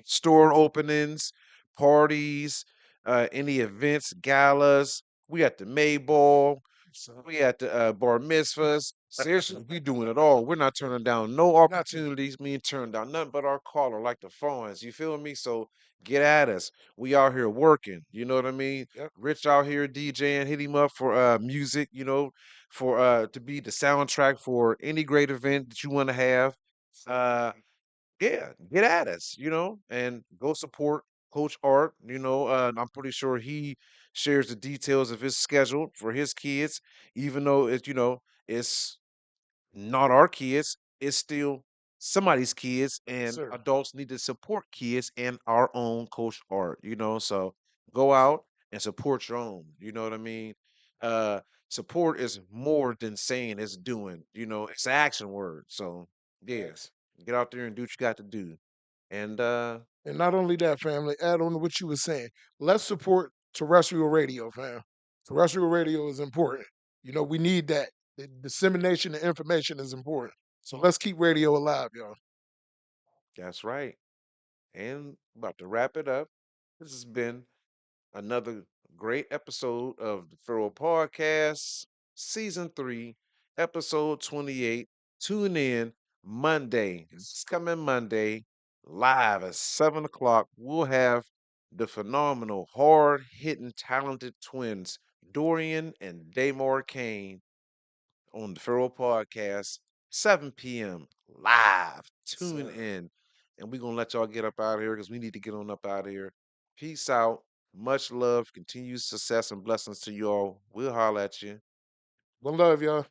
S2: store openings, parties, any events, galas. We at the Mayball.
S1: So,
S2: We at the bar mitzvahs. Seriously, we doing it all. We're not turning down no
S1: nothing.
S2: opportunities. Me and turning down nothing but our caller, like the phones. You feel me? So get at us. We out here working. You know what I mean?
S1: Yep,
S2: Rich out here DJing. Hit him up for music. For to be the soundtrack for any great event that you want to have. Uh, yeah, get at us, and go support Coach Art. I'm pretty sure he shares the details of his schedule for his kids, even though it's not our kids, it's still somebody's kids, and
S1: sir.
S2: adults need to support kids and our own Coach Art. So go out and support your own. You know what I mean? Uh, support is more than saying it's doing. It's an action word. So yeah,
S1: Thanks.
S2: get out there and do what you got to do. And
S1: And not only that, family, add on to what you were saying. Let's support terrestrial radio, fam. Terrestrial radio is important. We need that. The dissemination of information is important. So let's keep radio alive, y'all.
S2: that's right. And about to wrap it up. This has been another great episode of the Farrell Podcast, Season 3, Episode 28. Tune in Monday. This coming Monday, live at 7 o'clock. We'll have the phenomenal, hard hitting, talented twins, Dorian and Damar Kane, on the Farrell Podcast, 7 p.m. live. Tune
S1: Sir.
S2: in. And we're going to let y'all get up out of here because we need to get on up out of here. Peace out. Much love. Continued success and blessings to you all. We'll holler at you.
S1: One love, y'all.